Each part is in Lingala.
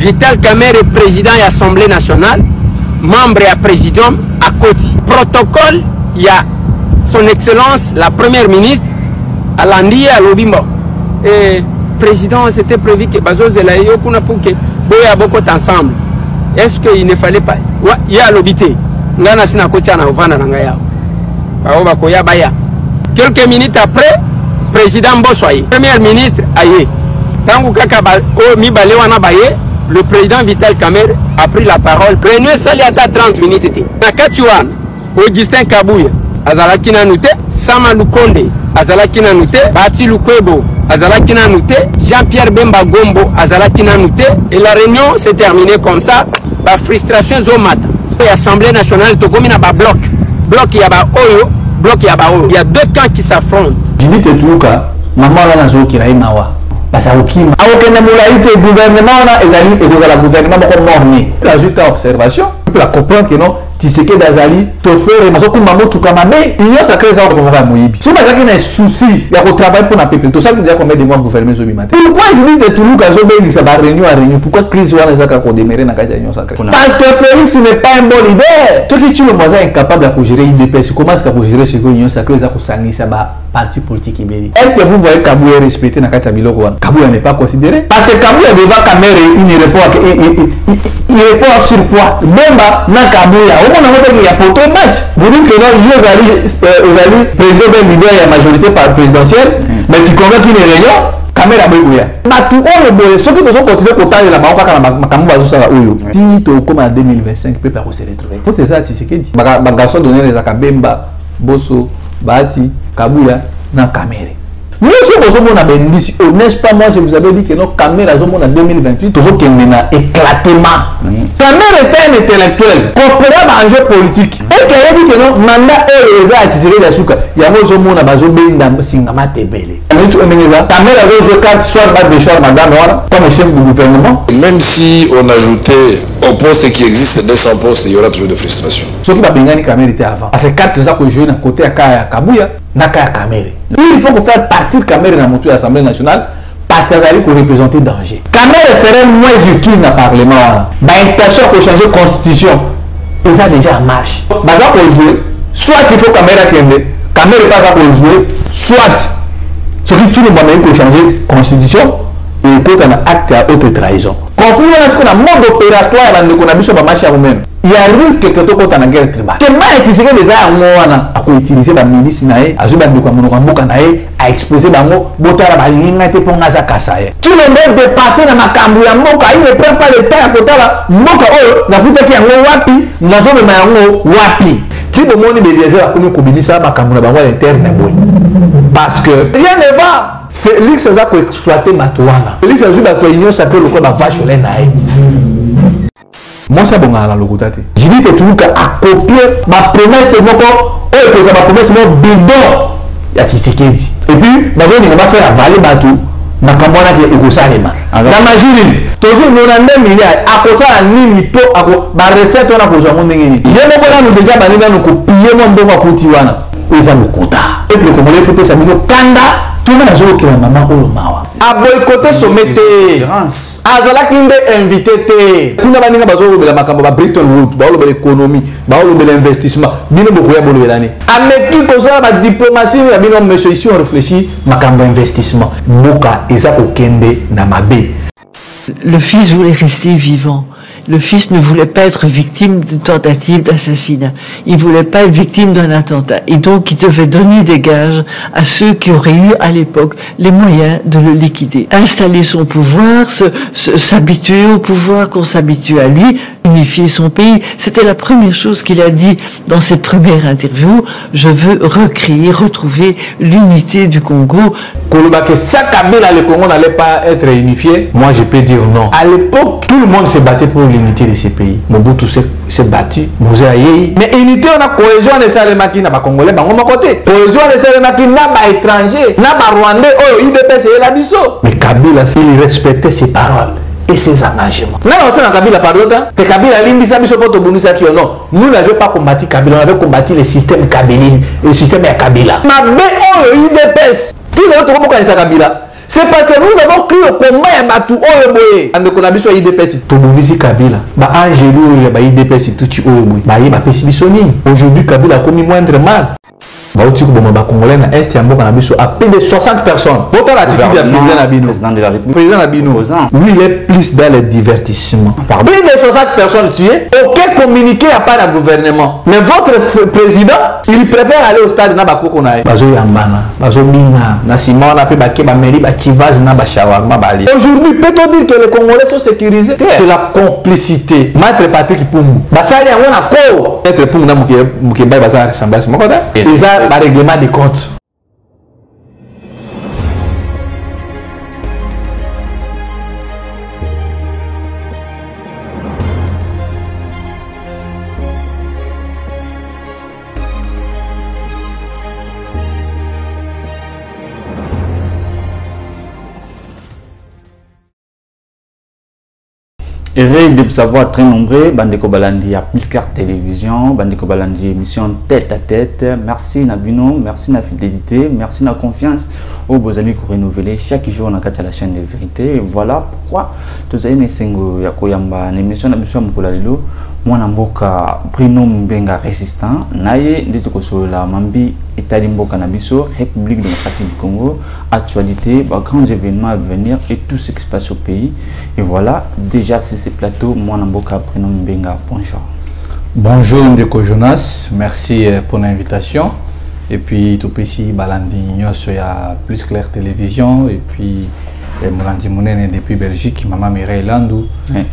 Vital Kamerhe président de l'Assemblée nationale, membre et président à côté. Protocole, il y a son excellence, la première ministre, Alandi à Lobimbo. Et président, c'était prévu que Bazo Zelayo pour que Boya beaucoup ensemble. Est-ce qu'il ne fallait pas? Il y a l'obité. Ngana sina kotia na ovana na ngaya. Baoba koya baya. Quelques minutes après, président Bossoye, premier ministre aye. Tangu kaka o mi bale wana baye, le président Vital Kamerhe a pris la parole. Prenez sali ata 30 minutes. Nakati wana Augustin Kabuya azalaki na nute, Sama Lukonde azalaki na nute, Bati Lukwebo azalaki na nute, Jean-Pierre Bemba Gombo azalaki na nute, et la réunion s'est terminée comme ça. La frustration zomata. L'Assemblée nationale tokomina ba bloc yaba oyo, bloc yaba oyo. Il y a deux camps qui s'affrontent. Judith Tuluka, maman là nazo kirai mawa. Basa okima. Awokena mulaite gouvernement na ezali et la gouvernement ko normé. La juste observation, on peut la comprendre que non Tshisekedi d'Azali, chauffeur et mazoku maman tout comme mais il y a sacré ça on va moyibi. Si on a un souci, il y a qu'on travaille pour la peuple. Tout ça veut dire combien de mois gouvernement zo bimate. Pourquoi Judith Tuluka zo béni ça va réunion à réunion? Pourquoi crise wana ça qu'on démarrer na kaza réunion sacrée? Parce que Félix n'est pas une bonne idée. Ce qui tue le moisin incapable de gérer IDPS, comment est-ce qu'on gérer ce réunion sacrée ça pour sangi ça ba parti politique iberi. Est-ce que vous voyez Kabuya respecter na kaza biloko wana? Kabuya n'est pas considéré parce que Kabuya devant Kamerhe il répond sur quoi? Bemba na Kabuya. On a il y a pour tout match. Vous dites que non, vous allez président d'un leader et la majorité par présidentielle, mais tu convaincs qu'il est réunion, caméra bouillée. Mais tout le monde, ceux qui ont continué à compter la banque à la Makambo Azoussara Oyo. Si tu comme en 2025, peut pas se retrouver. Pour ça, tu sais que dit. Garçon donné les Akabemba, Bosso, Bati, Kabuya, na Kamerhe. Nous sommes au n'est-ce pas moi je vous avais dit que nos caméras en 2028 toujours qu'il y a éclatement. Kamerhe était un intellectuel, comprenait l'enjeu politique. Et qu'il a dit que non mandat est les artistes de souka. Il y a des gens qui ont besoin d'un singama tebele. Kamerhe a joué carte soit bas de choix madame comme chef du gouvernement. Même si on ajoutait au poste qui existe des 100 postes, il y aura toujours de frustration. Ce qui va bien gagner Kamerhe était avant. Parce que carte c'est ça que jouer à côté à Kabuya. Naka Kamerhe. Il faut faire partir Kamerhe dans l'Assemblée nationale parce qu'elle a représenté danger. Kamerhe serait moins utile dans le Parlement. Une personne pour changer la constitution, et ça déjà en marche. Pour jouer, soit il faut Kamerhe pas pour jouer, soit ce qui tue le moment pour changer la constitution et pour un acte à haute trahison. Conflit dans ce qu'on a monde opératoire dans l'économie marché à vous-même. Il y a un risque que tu aies une guerre tribale. Comment utiliser les armes à utiliser la milice à exposer la botara balinga te ponga za kasaye. Tu le mets de passer dans ma kambu ya mboka, il ne prend pas le temps à totala mboka oh na kuta ki yango wapi na zone na yango wapi. Tu le monde de les a comme kobimisa ba kambu na bango interne boy. Parce que rien ne va. Félix a exploité Matouana. Félix a joué la réunion sacrée le quoi ba vache na nae. Moi ça bon à la locotate. Je dis que tout a copié ma promesse moko oh que ça ma promesse mon bidon. Ya Tshisekedi. Et puis bazoni on va faire avaler batou na kambona ke ekosalema. Na majuri toujours 92 milliards akosala nini po ako ba recette on a kozwa mo ndenge nini. Ye moko na nous déjà baninga nous copier mon ndongo akuti wana. Eza lokuta. Et puis comme les fait ça mino kanda tout le monde a joué que la maman ou le mawa. A boycotter sommet. Azala kinde invité te. Kuna baninga bazo be la makambo ba Bretton Woods, ba lo l'économie, ba lo l'investissement. Bino boko ya bolo belani. Ameki ko ça la diplomatie ya bino monsieur ici on réfléchit makambo investissement. Mboka eza ko kende na mabe. Le fils voulait rester vivant. Le fils ne voulait pas être victime d'une tentative d'assassinat. Il ne voulait pas être victime d'un attentat. Et donc, il devait donner des gages à ceux qui auraient eu, à l'époque, les moyens de le liquider. Installer son pouvoir, s'habituer au pouvoir, qu'on s'habitue à lui, unifier son pays. C'était la première chose qu'il a dit dans cette première interview. Je veux recréer, retrouver l'unité du Congo. Que ça, Kabila, le Congo n'allait pas être unifié. Moi, je peux dire non. À l'époque, tout le monde se battait pour l'unité de ces pays. Mobutu s'est battu. Mouzaïe. Mais unité, on a cohésion de Salemaki, n'a pas Congolais, on a côté. Cohésion de Salemaki, n'a pas étranger, n'a pas Rwandais, oh, IDPS et la biso. Mais Kabila, il respectait ses paroles et ses engagements. Non, c'est dans Kabila, pardon. Que Kabila, l'Imbisa, non. Nous n'avions pas combattu Kabila, on avait combattu le système Kabila, le système à Kabila. Mais oh, IDPS. Si le autre mot Kabila, C'est parce que nous avons cru au combat ya batu oyoboye. Ande ko na biso IDPS to bonisi Kabila. Ba angelo ya ba IDPS tuchi oyoboye. Ba yeba pesi biso nini. Aujourd'hui Kabila a commis moindre mal. Ba uti ko bomba congolais na est ya mboka na biso à plus de 60 personnes. Pourtant l'attitude du président Nabino. Président de la République. Président Nabino. Lui il est plus dans le divertissement. Plus de 60 personnes tuées, aucun communiqué à part le gouvernement. Mais votre président, il préfère aller au stade na bakoko na. Bazo yambana, bazo bina, na Simona pe baké ba mairie ba Chivaz na ba shawarma bali. Aujourd'hui, peut-on dire que les Congolais sont sécurisés? C'est la complicité. Maître Patrick Pumbu. Basali yango na ko. Maître Pumbu na muke ba basa ressemblance mokoda. Déjà le règlement des comptes. Heureux de vous savoir très nombreux, Bandeko Balandi à Plus Clair Télévision, Bandeko Balandi émission tête à tête. Merci Nabino, merci na fidélité, merci na confiance. Au beaux amis pour renouveler chaque jour on a à la chaîne de vérité. Et voilà pourquoi tous les sengo ya koyamba émission na biso mukolalelo mwana mboka Bruno Mbenga résistant naye ndito ko la mambi état mboka na biso République démocratique du Congo, actualité, grands événements à venir et tout ce qui se passe au pays. Et voilà, déjà sur ce plateau, mwana mboka Bruno Mbenga, bonjour. Bonjour Ndeko Jonas, merci pour l'invitation. Et puis tout ici Balandi sur ya Plus Clair Télévision et puis Molandi Mounene depuis Belgique, Maman Mireille Landou,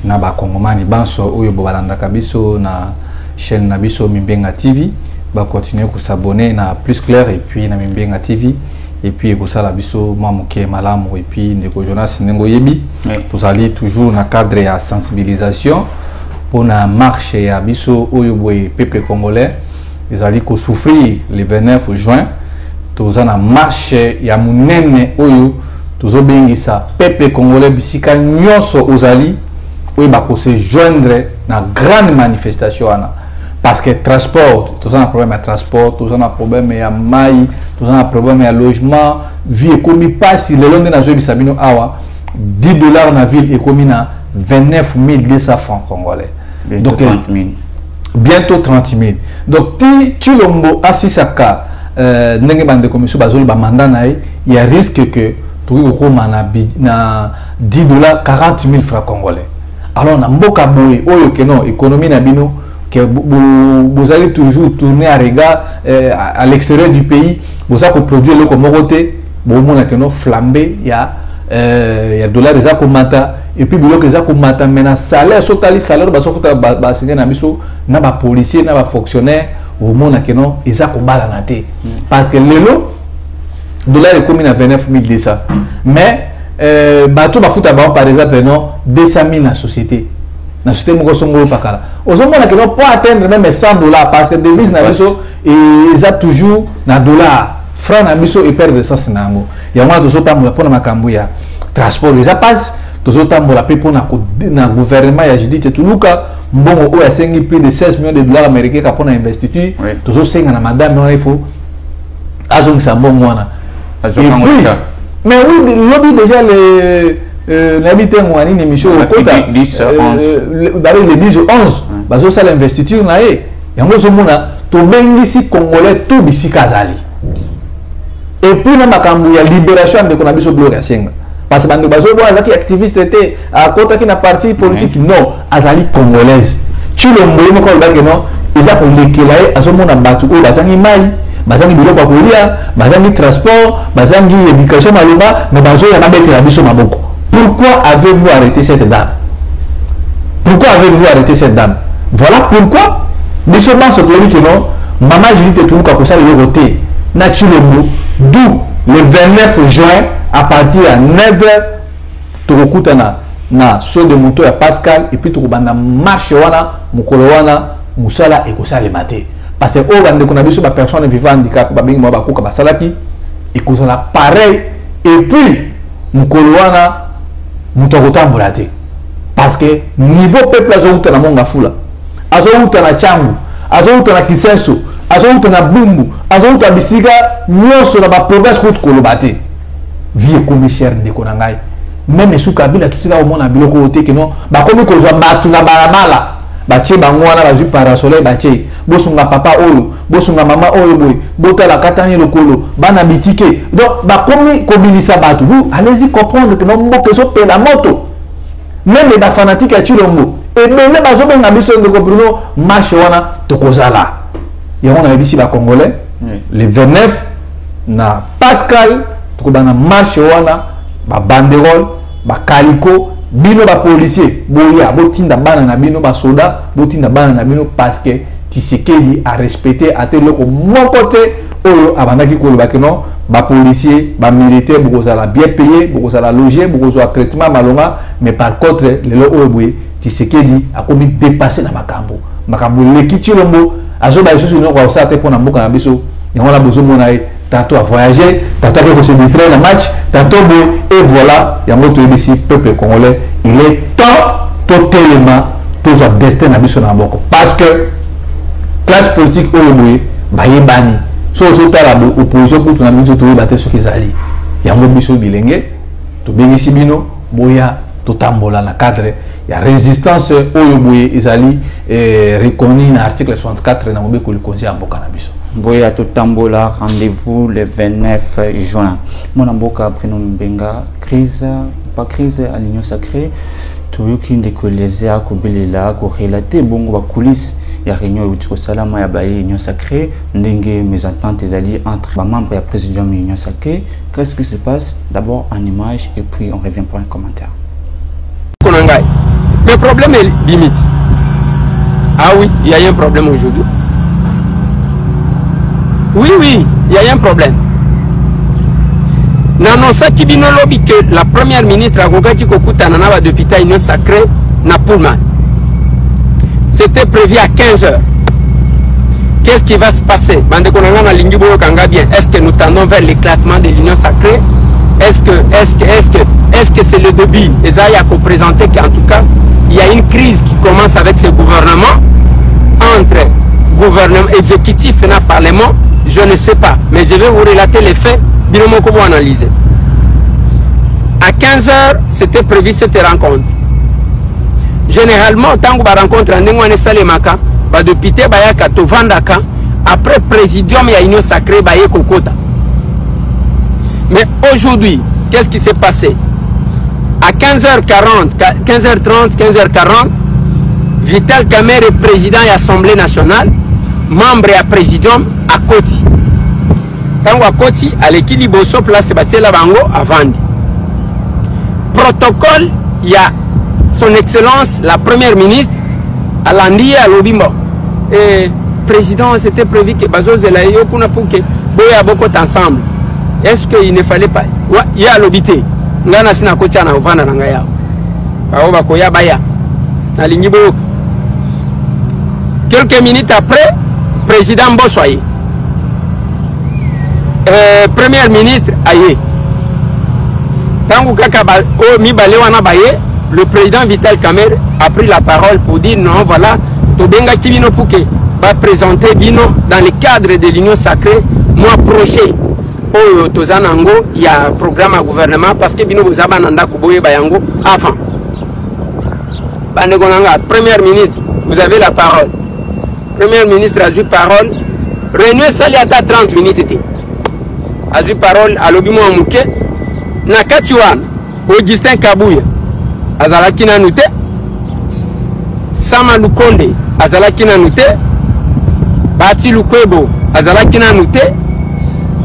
na ba Kongomani banso oyo balanda kabiso na chaîne na biso Mbenga TV, ba continuer à s'abonner na Plus Clair et puis na Mbenga TV et puis pour ça la biso mamuke malamu et puis Ndeko Jonas Nengo Yebi, tous allez toujours na cadre ya sensibilisation pour na marche ya biso oyo boy peuple congolais, ils allaient ko souffrir le 29 juin, tous na marche ya munene oyo tous obengisa peuple congolais bisika nyonso ozali oyo ba ko se joindre na grande manifestation ana parce que transport tous on a problème à transport, tous on a problème à maï, tous on a problème à logement, vie économie passe le long de na zobi sabino awa $10 na ville économie na 29 200 francs congolais. Bientôt donc 30 000. Bientôt 30 000. Donc ti chilombo asisaka ndenge bande commission bazolo ba mandat na il y a risque que tout na $10 40 000 francs congolais. Alors na mboka boye oyo que non économie na bino que vous allez toujours tourner à regard à l'extérieur du pays, vous allez produire le commodoté, vous allez flamber, il y a dollars des akomata et puis vous allez akomata maintenant salaire sotali salaire baso fota ba signer na biso na ba policier na ba fonctionnaire au monde que non ils akomala na té parce que lelo dollar est commis à 29 200 mais bato ba futa ba par exemple non 200 000 na société. Na société moko songo pakala ozomona que non pas atteindre même $100 parce que devise na biso et ils a toujours na dollar franc na biso et perdre sens na ngo ya mwa to sotambola pona makambo ya transport ils a passe to sotambola pe pona na gouvernement ya Judith Tuluka mbongo o ya sengi plus de $16 millions américains ka pona investiture to so senga na madame on il faut azong sa mbongo wana mais oui lobby déjà les n'habitez moi ni émission au quota 10 le 10 11 bazo ça l'investiture na e yango zo mona to bengisi congolais tout bisi kazali et puis na makambu ya libération de konabiso bloc ya senga parce que bando bazo boa zaki activiste était à kota ki na parti politique non azali congolaise chilombo mo ko ba que non ils a ko lekela e azo mona batu o bazangi mai bazangi biloko kolia bazangi transport bazangi éducation maloba mais bazo ya mabete la biso maboko. Pourquoi avez-vous arrêté cette dame? Pourquoi avez-vous arrêté cette dame? Voilà pourquoi nous sommes en ce que non, maman Judith Tuluka pour ça le voter naturellement d'où le 29 juin à partir à 9h Torokutana na saut de moto à Pascal et puis Torobanda marche wana mukolo wana musala et kosa le maté parce que au bande qu'on a besoin de personnes vivant handicap ba bingi ba koka basalaki et kosa la pareil et puis mukolo wana mutokotambola te parce que niveau peuple azouta na monga fula azouta na changu azouta na kisenso azouta na bumbu azouta bisika nyonso na ba province kout kolobate vie comme cher de konangai même sous Kabila tout ça au monde a biloko côté que non ba comme ko zo batu na balabala ba che bango wana ba ju parasoleil ba che bosunga papa oyo bosunga mama oyo boy botala katani lokolo bana bitike donc ba comme kobilisa batu vous allez-y comprendre que non mboke so pe la moto même les fanatiques à Chilombo et bien les bazo benga biso de Bruno marche wana tokozala et on a ici ba congolais le 29 na Pascal tokobana marche wana ba banderole ba calicot bino ba policier boya botinda bana na bino ba soda botinda bana na bino parce que Tshisekedi a respecté à tel loko mon côté oyo abandaki ko ba que non ba policier ba militaire bokozala bien payé bokozala logé bokozala traitement malonga mais par contre le lo oyo boye Tshisekedi a commis dépasser na makambo leki Chilombo azo ba yeso no kwa usate pona mboka na biso yango la bozo mona tantôt à voyager tantôt à se distraire le match tantôt et voilà yango to ici peuple congolais il est temps totalement tous à destin na biso na mboko parce que classe politique oyo boye baye bani so tala bo opposition pour tuna biso to baté ce qu'ils allaient yango biso bilenge to bengisi bino boya totambola na cadre ya résistance oyo boye ezali reconnu na article 64 na mobeko le conseil mboka na biso boya totambola rendez-vous le 29 juin mon mboka prénom Mbenga crise pas crise à l'union sacrée toyoki ndeko lezea ko belela ko relater bongo ba coulisses ya réunion utiko salama ya baye union sacrée ndenge mes ententes ezali entre ba membres ya président de l'union sacrée. Qu'est-ce qui se passe d'abord en image et puis on revient pour un commentaire. Le problème est limite. Ah oui, il y a un problème aujourd'hui. Oui, il y a un problème. Nanonsa Kibino lobby que la première ministre a Gogaki Kokuta Nanaba depuis ta union sacrée na Pullman. C'était prévu à 15h. Qu'est-ce qui va se passer? Est-ce que nous tendons vers l'éclatement de l'union sacrée? Est-ce que c'est le début? Et ça, il y a qu'on présentait qu'en tout cas, il y a une crise qui commence avec ce gouvernement, entre gouvernement exécutif et le parlement, je ne sais pas. Mais je vais vous relater les faits, bilan comment analyser. À 15h, c'était prévu cette rencontre. Généralement, tant que la rencontre en depuis après présidium, il y a union sacrée, Kokota. Mais aujourd'hui, qu'est-ce qui s'est passé? À 15h40, 15h30, 15h40, Vital Kamerhe est président de l'Assemblée nationale, membre et président à Koti. Quand à Koti, à l'équilibre, au place, c'est la bango à vendre. Protocole, il y a son excellence, la première ministre, à l'Andi à l'Obimbo. Et président, c'était prévu que Bazo Zelayo, pour que Boya beaucoup ensemble. Est-ce qu'il ne fallait pas? Il y a l'obité. Ngana sina kocha na uvana na ngaya. Baoba koya baya. Na lingibo. Quelques minutes après, président Bossoye. Premier ministre Aye. Tangu kaka o mi balewa na baye, le président Vital Kamerhe a pris la parole pour dire non voilà, Tobenga Kibino Pouke va présenter Bino dans le cadre de l'union sacrée mois prochain. Au Tozanango, il y a un programme à gouvernement parce que Bino Bozabananda Kuboye Bayango avant. Bandegonanga, Premier ministre, vous avez la parole. Premier ministre a eu parole. Réunion Saliata 30 minutes. A eu parole à l'Obimo Amouke. Nakatiwan, Augustin Kabouya, Azalaki Nanute. Sama Lukonde, Azalaki Nanute. Bati Lukwebo, Azalaki Nanute.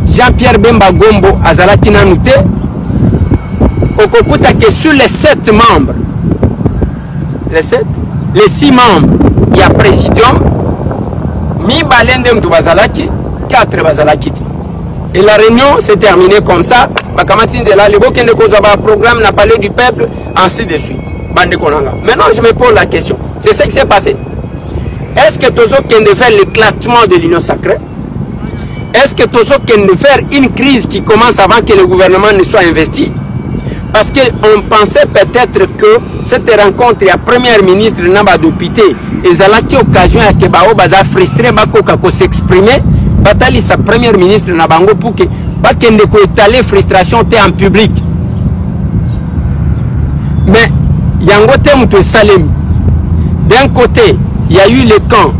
Jean-Pierre Bemba Gombo, Azalaki Nanute. Okokuta que sur les 7 membres, les 6 membres, il y a présidium, mi balendem to Bazalaki, 4 Bazalaki. Et la réunion s'est terminée comme ça. Le programme n'a parlé du peuple, ainsi de suite. Maintenant, je me pose la question. C'est ce qui s'est passé. Est-ce que Tozo Kende de faire l'éclatement de l'union sacrée? Est-ce que Tozo Kende de faire une crise qui commence avant que le gouvernement ne soit investi? Parce qu'on pensait peut-être que cette rencontre, il y a Premier ministre Namba Dopité, et ça a été occasion à Kebao Baza frustré, Bako s'exprimer. Batali sa première ministre Nabango pour que pas qu'il ne peut étaler frustration en public. Mais il y a un côté où Salem. D'un côté, il y a eu le camp,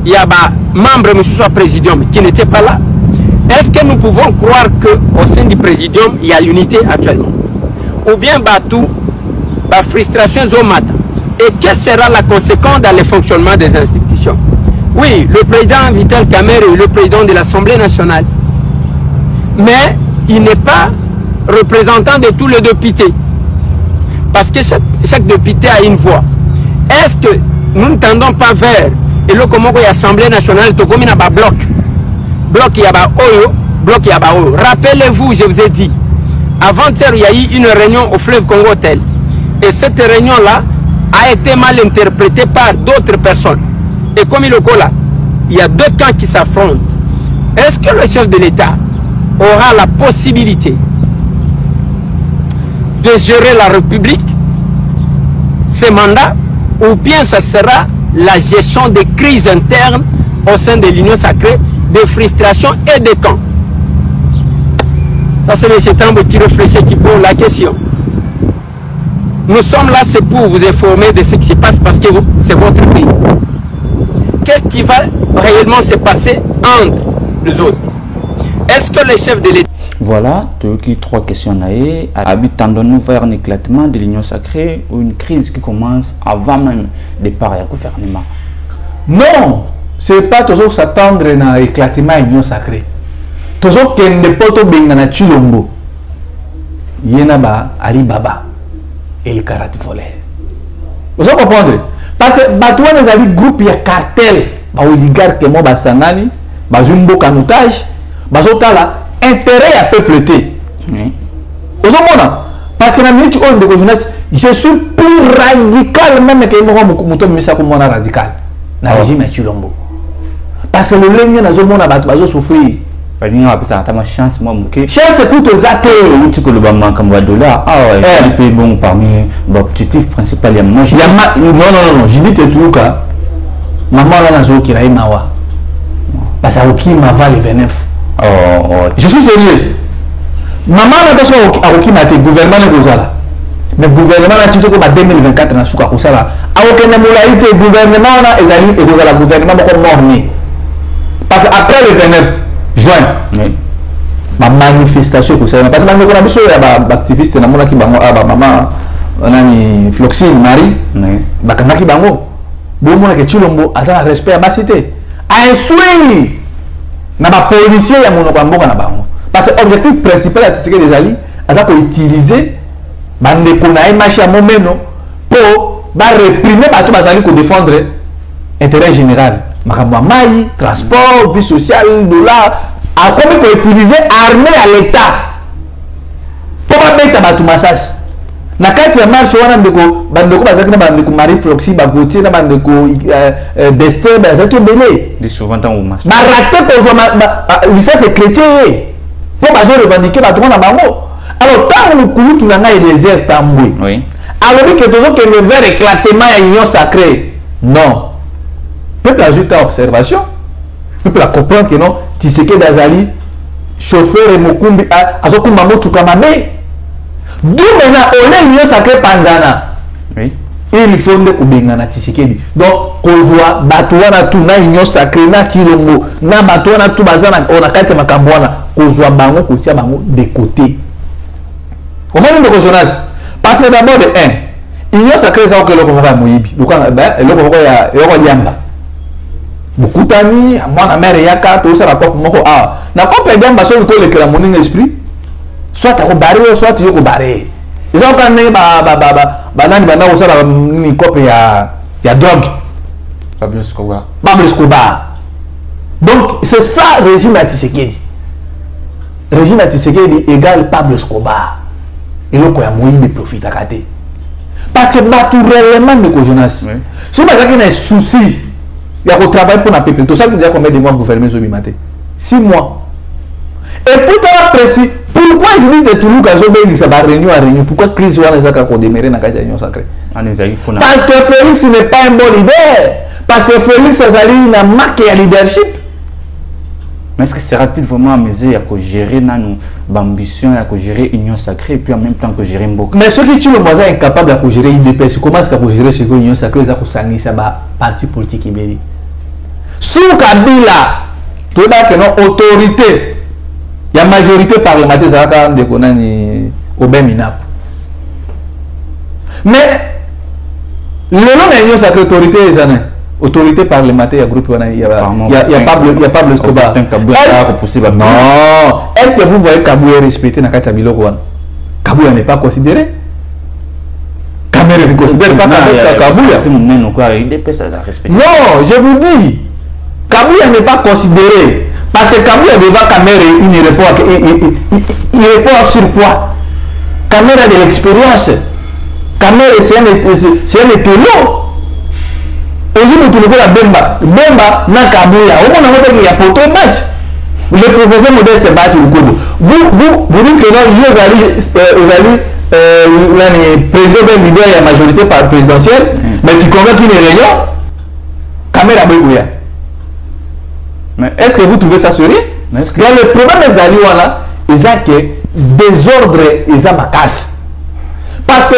il y a des membres, M. le Président, qui n'étaient pas là. Est-ce que nous pouvons croire qu'au sein du Présidium, il y a l'unité actuellement? Ou bien tout, la frustration zomata? Et quelle sera la conséquence dans le fonctionnement des institutions? Oui, le président Vital Kamerhe est le président de l'Assemblée nationale. Mais il n'est pas représentant de tous les députés. Parce que chaque député a une voix. Est-ce que nous ne tendons pas vers et le comment l'Assemblée nationale to comme un bloc? Bloc yaba oyo, bloc yaba oyo. Rappelez-vous, je vous ai dit, avant-hier il y a eu une réunion au fleuve Congo tel. Et cette réunion-là a été mal interprétée par d'autres personnes. Et comme il y a deux camps qui s'affrontent. Est-ce que le chef de l'État aura la possibilité de gérer la République, ses mandats, ou bien ça sera la gestion des crises internes au sein de l'Union sacrée, des frustrations et des camps? Ça, c'est M. Tambo qui réfléchit, qui pose la question. Nous sommes là, c'est pour vous informer de ce qui se passe parce que c'est votre pays. Qu'est-ce qui va réellement se passer entre les autres? Est-ce que les chefs de l'État... Voilà, trois questions. Habitons-nous vers un éclatement de l'Union sacrée ou une crise qui commence avant même le départ du gouvernement? Non, ce n'est pas toujours s'attendre à un éclatement de l'Union sacrée. Toujours qu'il n'y a pas de Chilombo. Il y a Alibaba et le Karate Voler. Vous comprenez? Parce que Batouan a dit groupe, il y a cartel, les oligarques qui sont Basanani, Bazumbo Kanoutage, Bazotala, intérêt à peupleter. Vous comprenez? Parce que dans le jeunesse, je suis plus radical même que moi, radical. Dans le régime de Chilombo. Parce que le lien dans le monde a souffrir. Chance, moi, chance, c'est pour te zater. Tu peux le $. Ah ouais, bon, parmi l'objectif principal, il y a moi. Non, je dis que tout le cas, maman là, n'a qui raï mawa. Parce que Aoki m'ava le 29. Je suis sérieux. Maman là, parce que Aoki m'a été gouvernement de Gozala. Mais le gouvernement a dit que 2024 n'a souka Gozala. Aoki n'a moulaïté, gouvernement là, et Gozala, gouvernement de morné. Parce qu'après le 29 juin, ma manifestation parce que on a besoin d'activistes na mona ki bango maman nani Floxine Marie bakana ki bango bo mona ke Chilombo ata respect à ba cité a instruire na ba policier ya mono kwa mboka na bango parce que objectif principal à Tshisekedi des alliés aza ko utiliser bande ko na imache ya momeno pour ba réprimer ba to bazali ko défendre intérêt général. Makamamai, transport, vie sociale, dollar, à comment peut utiliser armée à l'État pour pas mettre à massas. Na quand il marche on a bandeko bazaki na bandeko Marie Floxy bagotier na bandeko Destin bazaki belé de souvent temps au marche. Na raté pour voir licence chrétien pour bazo revendiquer ba tout na bango. Alors tant le coup tu na désert tamboué. Oui. Alors que toujours que le vers éclatement à union sacrée. Non. Peuple ajoute à observation. Peuple a comprendre que non, Tshisekedi Dazali, chauffeur et Mokumbi, Azokumba Motukamame. D'où maintenant, on est l'union sacrée Panzana. Oui. Il faut que Kubengana Tshisekedi. Donc, Kozwa, Batouana, tout, na union sacrée, na Chilombo, na Batouana, tout, Bazana, on a quatre Makambouana, Kozwa Bango, Kotia Bango, de côté. Comment nous le Jonas? Parce que d'abord, de 1, union sacrée, c'est que le Congo Moyibi. Le Congo Yamba. Beaucoup d'amis, moi la mère yaka tout ça rapport moko na pas perdre ba so ko le la mon esprit soit à barrer soit tu ko barrer ils ont quand même nani ba na ça ni copie ya drogue Pablo Escobar. Donc c'est ça le régime à Tshisekedi. Régime à Tshisekedi égale Pablo Escobar et le ko ya moyibi profite à côté parce que naturellement de jeunesse si pas qu'il y a un souci. Il y a un travail pour la peuple. Tout ça, il y a combien de mois pour gouverner ce matin? 6 mois. Et pour être précis, pourquoi je dis que tout le monde a une réunion à réunion? Pourquoi crise ou a démarré dans la réunion sacrée? Parce que Félix n'est pas un bon leader. Parce que Félix a une marque de leadership. Mais est-ce que sera-t-il vraiment amusé à gérer l'ambition, à gérer l'union sacrée et puis en même temps que gérer Mboka? Mais ceux qui tuent le voisin incapable de gérer l'IDPS, comment est-ce qu'il gérer ce que l'union sacrée, ça va parti politique ibéri. Sous Kabila, tout là que non autorité, il y a majorité parlementaire, ça va quand même déconner au Béminap. Mais le nom de l'union sacrée, autorité, autorité parlementaire, il y a Pablo Escobar. Non, est-ce que vous voyez Kabouya respecté dans Katabilo Rwanda? Kabouya n'est pas considéré. Kamere ne considère pas Kabouya. Non, je vous dis, Kabouya n'est pas considéré. Parce que Kabouya devant Kamere, il répond sur quoi? Kamere a de l'expérience. Kamere, c'est un étonnant. Aujourd'hui, nous la Bemba. Bemba, n'a Kabouya. Au moins, on a un photo match. Le professeur Modeste Bati Lukobo. Vous dites que non, vous allez président d'un leader et la majorité par présidentielle, mais tu convaincs qu'il y a une réunion, Caméra Bouya. Mais est-ce que vous trouvez ça sérieux? Il y a le problème des alliés, ils ont que désordre, ils ont ma casse. Parce que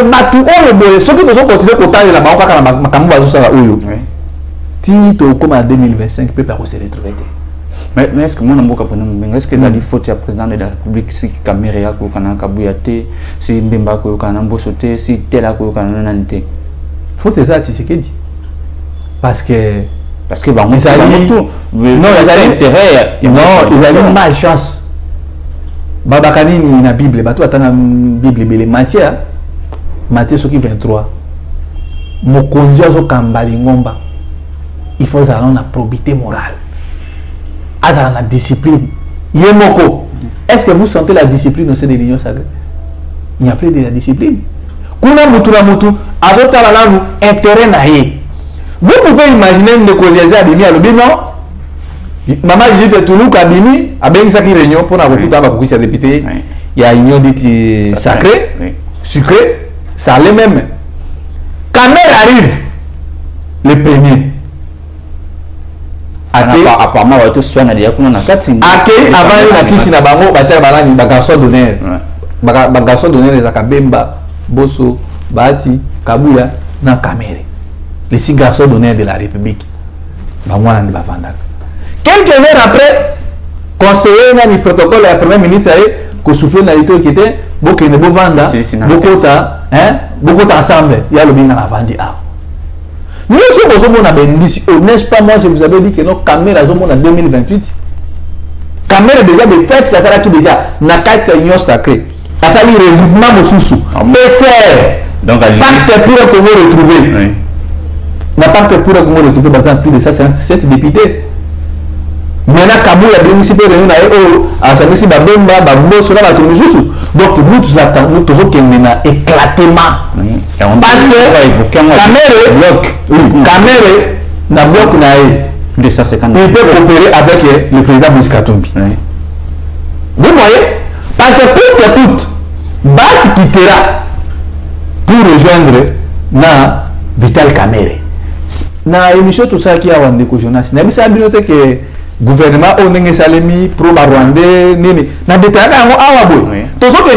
ceux qui sont continués à côté de la Maroc, comme en 2025, peut pas se retrouver. Mais est-ce que mon amour est-ce que ça dit faut le président de la République si Caméra ko kana Kabouyaté si Mbemba ko kana Mbosoté si Tela ko kana Nanité? Faut ça tu sais que dit parce que bah ils ont non intérêt non ils ont malchance. Babakani ni na Bible bato atanga Bible bele Matthieu soki 23 mokonzi azo kambali ngomba il faut ça na probité morale. À la discipline. Yemoko. Est-ce que vous sentez la discipline au sein de l'union sacrée? Il n'y a plus de la discipline. Kuna mutu na mutu, azota la langue intérêt naïe. Vous pouvez imaginer une collier abimi à l'obi, non? Maman dit que tout le monde abimi, a bien ça qui réunion pour avoir tout à l'heure pour député. Il y a une union dit sacrée, sucré, ça allait même. Quand elle arrive, le premier. Apparemment, on va tout soigner déjà qu'on a quatre signes. Avant la petite na bango, batia balani bagarçon d'honneur. Bagarçon d'honneur les akabemba, Bosso, Bati, Kabouya, na Kamere. Les 6 garçons d'honneur de la République. Bamwana ni bavanda. Quelques heures après, conseiller na ni protocole la premier ministre que souffle na lito qui était beaucoup ne bovanda, beaucoup ensemble, il y a le bien à la vente. Nous sommes n'est-ce pas, moi je vous avais dit que nos caméras sont en 2028. Caméras déjà de fait, ça sera qui déjà n'a qu'à union sacrée. Ça sera le regroupement de sous-sous. PCR. Donc, pacte pour que vous retrouver. N'a pacte pour que vous retrouver, par exemple, plus de ça, c'est député. Maintenant, Kabou a bien ici, à sa mission, Babemba, Babemba, cela va tourner sous-sous. Donc, nous tous attendons, nous tous qui maintenant éclatement. Parce que Caméra n'a bloc de ça, il peut coopérer avec le président Mouskatumbi. Vous voyez? Parce que tout Bat quittera pour rejoindre na Vital Kamere. Na émission tout ça qui a rendu que Jonas. N'a pas que le gouvernement on est salemi pro Rwandais nini. Na détaillé à Awabo. Tout ça que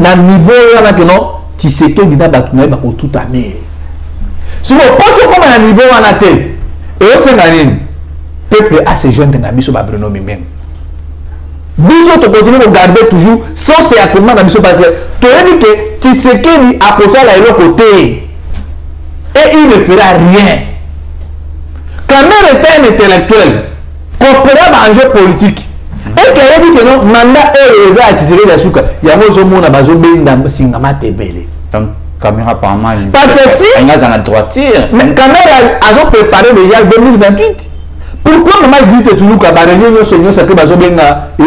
na niveau là que non. Tu sais que dina batuna ba tout amé. Si vous pas comme un niveau en athée et au Sénégal, peuple a se joindre na biso ba Bruno Mimem. Biso to continue de garder toujours sans c'est actuellement na biso parce que tu as dit que tu sais que ni a posé la l'autre côté et il ne fera rien. Kamere est un intellectuel comprenant l'enjeu politique. Et qu'il a dit que non, mandat est à tirer la souka. Il y a un jour où on a besoin de Singama Tebele. Donc, caméra par mal. Parce que si. Il y a un droitier. Mais caméra, elles ont préparé déjà 2028. Pourquoi maman je dis que tout le monde a barré nous sommes ça que besoin de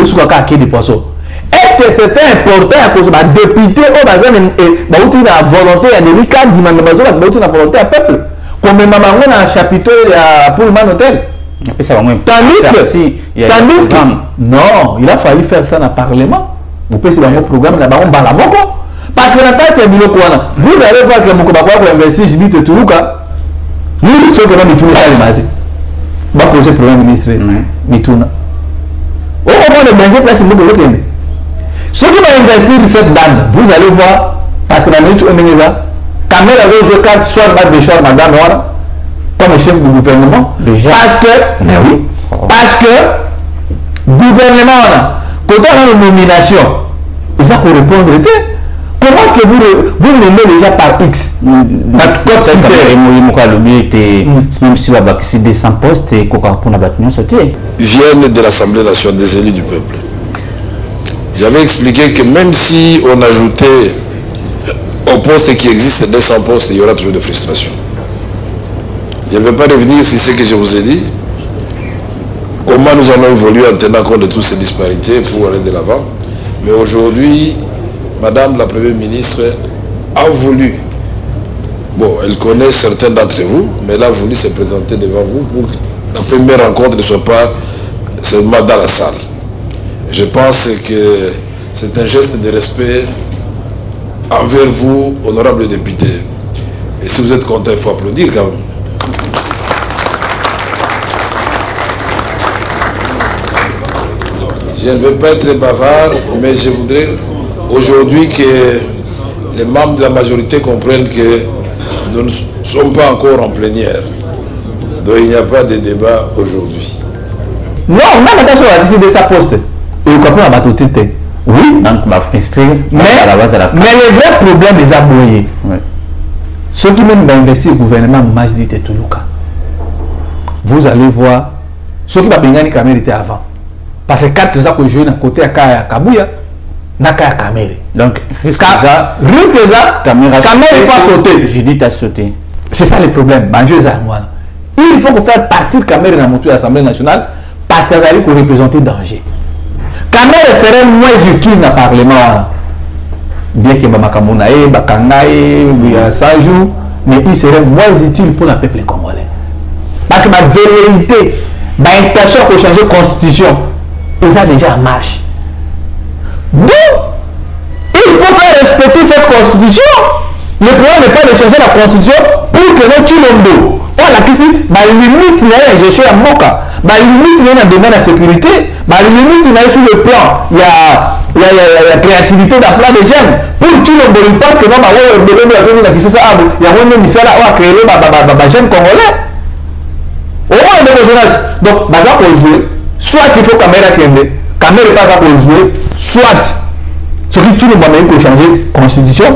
et souka qui des poissons. Est-ce que c'était important à cause de député au bazar et bah où tu as volonté à des cas demande besoin bah où tu as volonté à peuple. Comme maman on a un chapitre pour le man hôtel. Tandis que non, il a fallu faire ça dans le Parlement. Vous pouvez dans mon programme là-bas, on parle à Moko. Parce que dans le cas de vous allez voir que Moko va investir, je dis que Toulouka, nous, ceux qui vont me tourner ça, les mazés. Va poser le Premier ministre, Mitouna. Au moment de manger place, vous devez ceux qui vont investir cette dame, vous allez voir, parce que la minute où on est là, quand même avec joué carte, soit de choix, madame, comme chef du gouvernement, déjà. Parce que, mais oui, parce que, gouvernement, quand on a une nomination, ils ont répondre. Comment est-ce que vous l'aimez déjà par X? Notre code était, même si c'est 200 postes, et viennent de l'Assemblée nationale, des élus du peuple. J'avais expliqué que même si on ajoutait au poste qui existe 200 postes, il y aura toujours de frustration. Je ne vais pas revenir sur ce que je vous ai dit. Comment nous allons évoluer en tenant compte de toutes ces disparités pour aller de l'avant. Mais aujourd'hui, Madame la Première ministre a voulu, bon, elle connaît certains d'entre vous, mais elle a voulu se présenter devant vous pour que la première rencontre ne soit pas seulement dans la salle. Je pense que c'est un geste de respect envers vous, honorable député. Et si vous êtes content, il faut applaudir quand même. Je ne veux pas être bavard, mais je voudrais aujourd'hui que les membres de la majorité comprennent que nous ne sommes pas encore en plénière. Donc il n'y a pas de débat aujourd'hui. Non, on a attention à décider de sa poste. Et vous comprenez à titre. Oui, donc m'a frustré. Mais le vrai problème est aboyé. Ceux qui même investir au gouvernement, moi je dis Toulouka. Vous allez voir, ceux qui va bien gagner Kamel était avant. Parce que quand ça que jouer à côté à Kabouya, n'a qu'à Kamel. Donc risque ça, Kamel il faut sauter. Je dis t'as sauté. C'est ça le problème. Il faut faire partir Kamel dans mon Assemblée nationale parce qu'elle allait représenter danger. Kamel serait moins utile dans le Parlement. Bien que Bamakamonae, Bakangae, Sanjou, mais il serait moins utile pour le peuple congolais. Parce que ma velléité, ma intention pour changer la constitution, ils ont déjà en marche. Donc, il faut faire respecter cette constitution. Le problème n'est pas de changer la constitution pour que nous tuions. On a qu'ici, ma limite n'est pas gestion à Moka. Ma limite n'est pas dans le domaine de la sécurité. Ma limite n'est pas sur le plan. Il y a la créativité d'emploi des jeunes. Pour tout le monde, il pense que non, il y a un ministère qui a créé les jeunes congolais. Au moins, il y a des jeunesses. Donc, pour jouer, soit il faut caméra qui est caméra pas pour jouer, soit ce qui tout le monde pour changer la constitution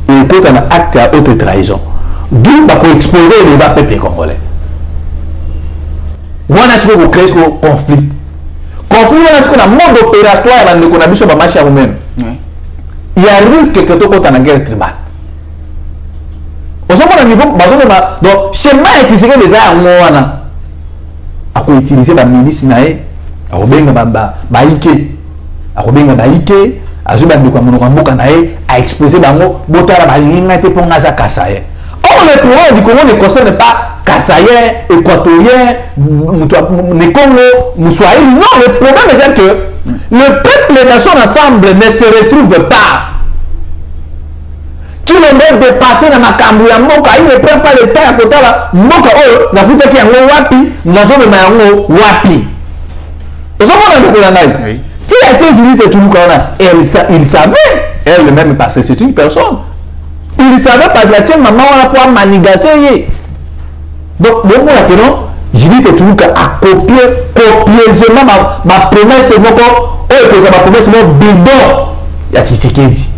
et peut un acte à haute trahison. D'où pour exposer les peuple congolais. On a ce que vous créez ce conflit. Conflit, on a ce qu'on a monde opératoire dans l'économie sur le marché à vous-même. Il y a un risque que tu aies une guerre tribale. Au second niveau, donc, schéma est utilisé des armes. À quoi utiliser la milice nae, à Robenga Baïke, à Robenga Baïke, à Zuban de Kwamonokamboka nae, à exposer Bango, Botara Balinga, pour Naza Kasaye. Or, le problème du Congo ne concerne pas Kasaye, Équatorien, le Congo, Moussouaï. Non, le problème est que le peuple dans son ensemble ne se retrouve pas. Tout le monde dépassé dans ma Kambouya Moka, il ne prend pas le temps à côté là. Moka, oh, la putain qui est en wapi, nous avons le wapi. Vous savez, qui a été venu de Toulouse, il savait, elle-même, parce que c'est une personne. Il savait parce que la tienne, maman, on a pouvoir manigasser. Donc, bon, maintenant, je dis que Toulouse a copié copieusement ma promesse, c'est mon corps, ma promesse, c'est mon bidon. Il y a Tshisekedi.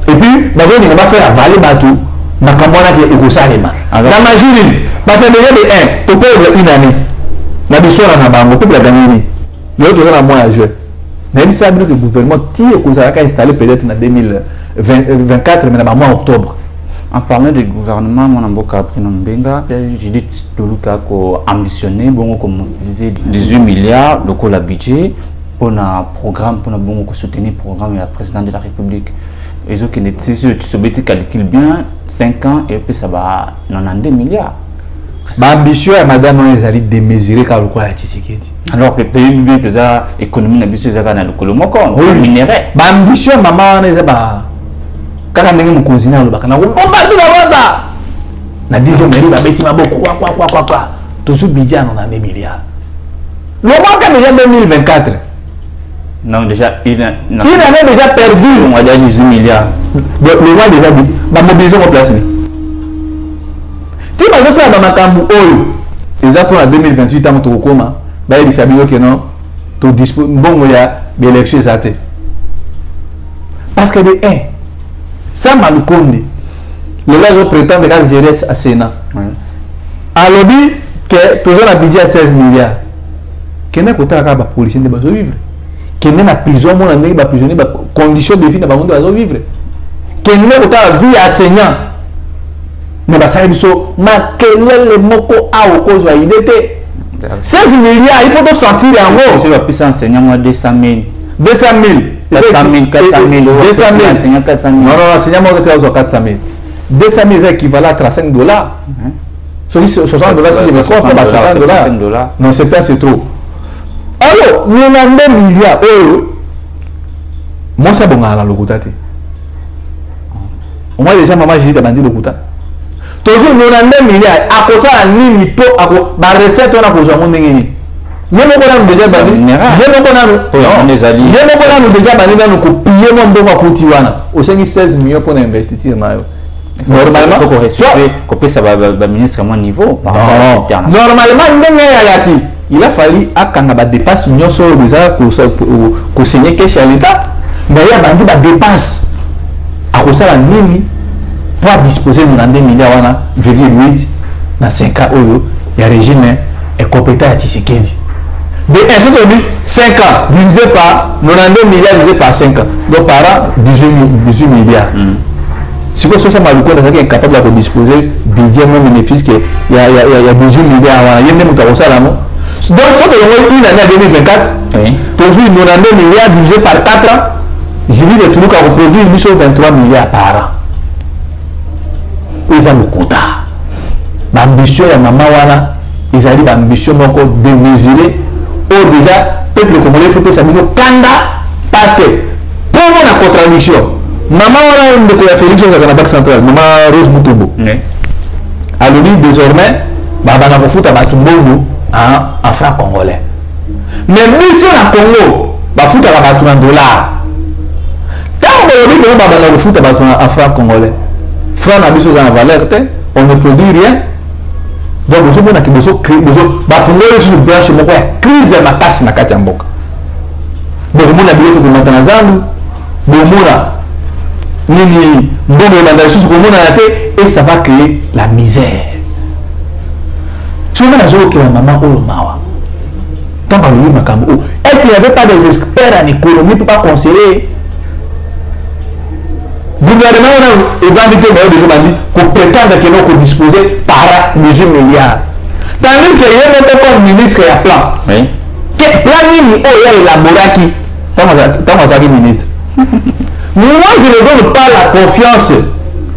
Et puis, on va faire avaler Batou, na Kambona qui est Égosalema. Dans ma jury, parce que déjà de 1, tu peux une année. La mission na bango, tu peux gagner. L'autre est à moins à jouer. Même si le gouvernement tire que ça va installer peut-être en 2024, mais en mois octobre. En parlant du gouvernement, mon amboka après Nambenga, j'ai dit Toulouka ko ambitionné, bon comme disait 18 milliards de la budget pour un programme, pour bon soutenir le programme de la présidente de la République. Et ceux qui se calculent bien 5 ans et puis ça va 92 milliards. L'ambition est madame on est démesurée car le quoi est Tshisekedi. Alors que tu as une bien économie ambitieuse à le Colomoko, oui minerai. L'ambition maman on est ba quand on est mon cousin le bakana on bombarde la banda. Na disons mais il va bêtir ma beaucoup quoi toujours budget on a 2 milliards. Le mois quand déjà 2024 Non, déjà, il a déjà perdu. On a déjà 18 milliards. Le roi déjà dit, va mobiliser mon place. Tu vas ça dans ma tambour. Les apports en 2028 ans, tu comment? Bah, il s'habille que non. Tu disposes. Bon, il y a des élections athées. Parce que de 1, ça m'a le condé. Le gars, je prétends de gérer à Sénat. Alors, dit que toujours la budget à 16 milliards. Quel est le côté de la police de vivre? Quel est la prison, mon ami, la prison, la condition de vie de vivre? Quel est le côté de la vie enseignant? Mais ça veut dire quel est le mot à au cause de l'idée? 16 milliards, il faut te sortir en haut. Je vais plus enseigner moi 200 000. 200 000. 400 000, 400 000 euros. 200 000. 400 000. Non, enseignant-moi 400 000. 200 000 est équivalent à 35 dollars. 60 dollars, si je me trompe, pas 60 dollars. Non, c'est trop. Alors, nous avons 2 milliards. Moi, c'est bon à le côté. Au moins, déjà, maman, j'ai dit que le côté. Toujours, nous avons 2 milliards. À cause de la ligne, il faut, la recette, on a besoin de nous. Il y a déjà bani. Il y a déjà bani dans le payer mon bon à Koutiwana. Au 16 millions pour investir. Normalement, ça va ministre à mon niveau. Normalement, il a fallu à dépasse millions sur déjà pour signer quelque chose à l'État. Mais il y a bandi dépense à cause de la ligne pour disposer de 2 milliards 8 dans 5 ans. Il y a régime est compétent à Tshisekedi. De 5 ans divisé par 92 milliards divisé par 5 ans. Donc par an, 18 milliards. Si vous avez un qui est capable de disposer budget, mon bénéfice, il y a 18 milliards. Il y a même temps ça là. Donc, si vous avez une année 2024, vous avez 92 milliards divisé par 4 ans. J'ai dit que tout le monde a reproduit 23 milliards par an. Ils ont le quota. L'ambition de maman, ils ont l'ambition démesurée. Or déjà, le peuple congolais faut que ça nous kanda parce que pour la contradiction, maman on a une Félix dans la banque centrale, maman Rose Mutombo. Alors lui désormais, baba na foot à Batumbo en franc congolais. Mais mission à Congo, ba foot à Batumbo en dollars. Quand on dit que baba na foot à Batumbo en franc congolais, franc na biso dans valeur, on ne produit rien. Donc, vous avez une crise de ma casse na Katiamboka. Donc, vous avez une et ça va créer la misère. Si on a la maman est-ce qu'il n'y avait pas des experts en économie pour pas conseiller? Le gouvernement a éventuellement qu'on prétend que nous disposer par 18 milliards. Tandis qu'il y a même pas comme ministre et à plan. Oui. Quel plan il y a élaboré qui? Tant ministre. Moi, je ne donne pas la confiance.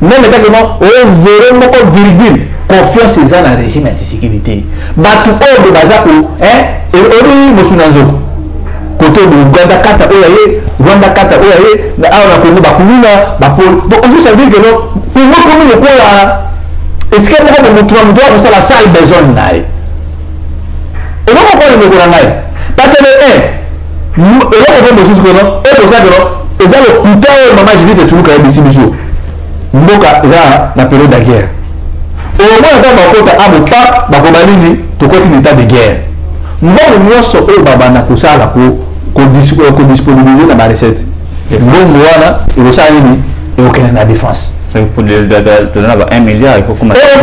Même exactement au 0,1 confiance dans le régime anti-sécurité. Batu de Bazako, hein? Et on dit, côté de Rwanda Kata Oyaye, Rwanda Kata Oyaye, on a connu Bakoulina, Bapol. Donc, aujourd'hui, ça veut dire que non, pour nous, comme le quoi là, est-ce qu'il y a un doit la salle besoin d'aller? Et donc, on prend le Mokorangaï. Parce que le 1, et là, on prend des choses que non, et pour ça que non, et ça, le putain, maman, je dis que tout le monde est ici, monsieur. Mboka, la période de la guerre. Au moins, on va compter à mon pas, Bakobalini, tu continues l'état de guerre. Nous avons ce que nous avons disponibiliser dans la recette. Nous avons la défense. Pour donner 1 milliard, il faut commencer. Et la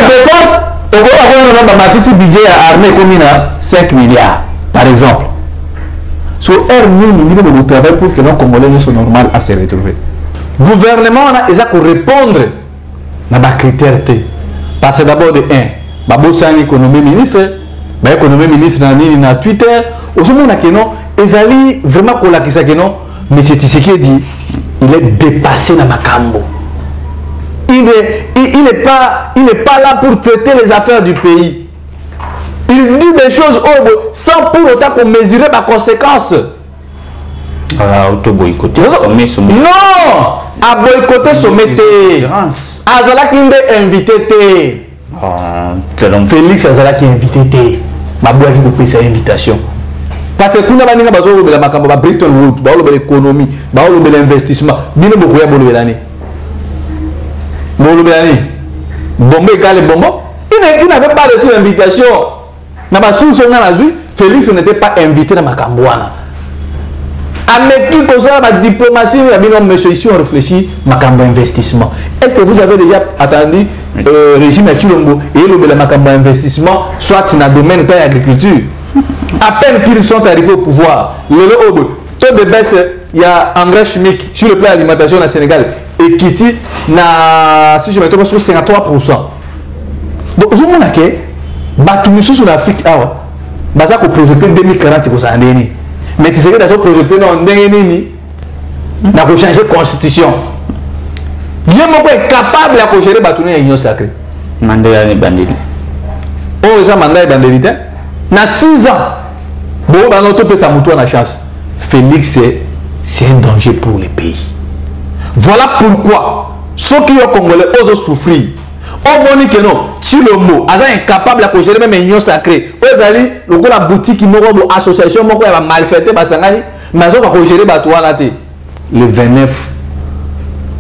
défense, on va avoir un budget à armée comme 5 milliards, par exemple. Sur un minimum de travail pour que nos Congolais soient normaux à se retrouver. Le gouvernement a répondre à la critère. Parce que d'abord, de 1, c'est un économie ministre. L'économie ministre na Twitter, aujourd'hui ils allaient vraiment colakisa que non, mais c'est ce qu'il dit, il est dépassé dans Makambo. Il n'est pas là pour traiter les affaires du pays. Il dit des choses sans pour autant qu'on mesure les conséquences. Auto-boycotter, non, à boycotter sommet. Azala qui est invité. Félix Azala qui est invité. Ma boîte qui paye sa invitation. Parce que kuna baninga bazo lobela makambo ba Bretton Woods, ba lobela économie, ba lobela investissement, bino boko ya bolobela ni. Bolobela ni. Bombe égale bombo. Il n'avait pas reçu l'invitation. Na ba sous son na zui, Félix n'était pas invité dans makambo wana. Avec qui que ça, la diplomatie, monsieur, ici on réfléchit, makambo investissement. Est-ce que vous avez déjà attendu régime à Chilombo et le makambo investissement, soit dans le domaine de l'agriculture? À peine qu'ils sont arrivés au pouvoir, le taux de baisse, il y a engrais chimique sur le plan de l'alimentation au Sénégal et qui dit, si je me trompe, sur 53%. Donc, vous voyez que, bateau sur l'Afrique, ça a projeté 2040, c'est ça. Mais tu sais que dans ce projet, on a changé la constitution. Dieu est capable de gérer la union sacrée. Mandat et bandit. Oh, ça mandat et bandit. Dans 6 ans, bon, dans notre pays, ça mouton la chance. Félix, c'est un danger pour le pays. Voilà pourquoi ceux qui ont Congolais osent souffrir. Au moment que non, Chilombo, Aza est incapable de gérer même une union sacrée. Ozali, le la boutique qui m'a association, qui va mal fait, mais Aza va gérer le 29,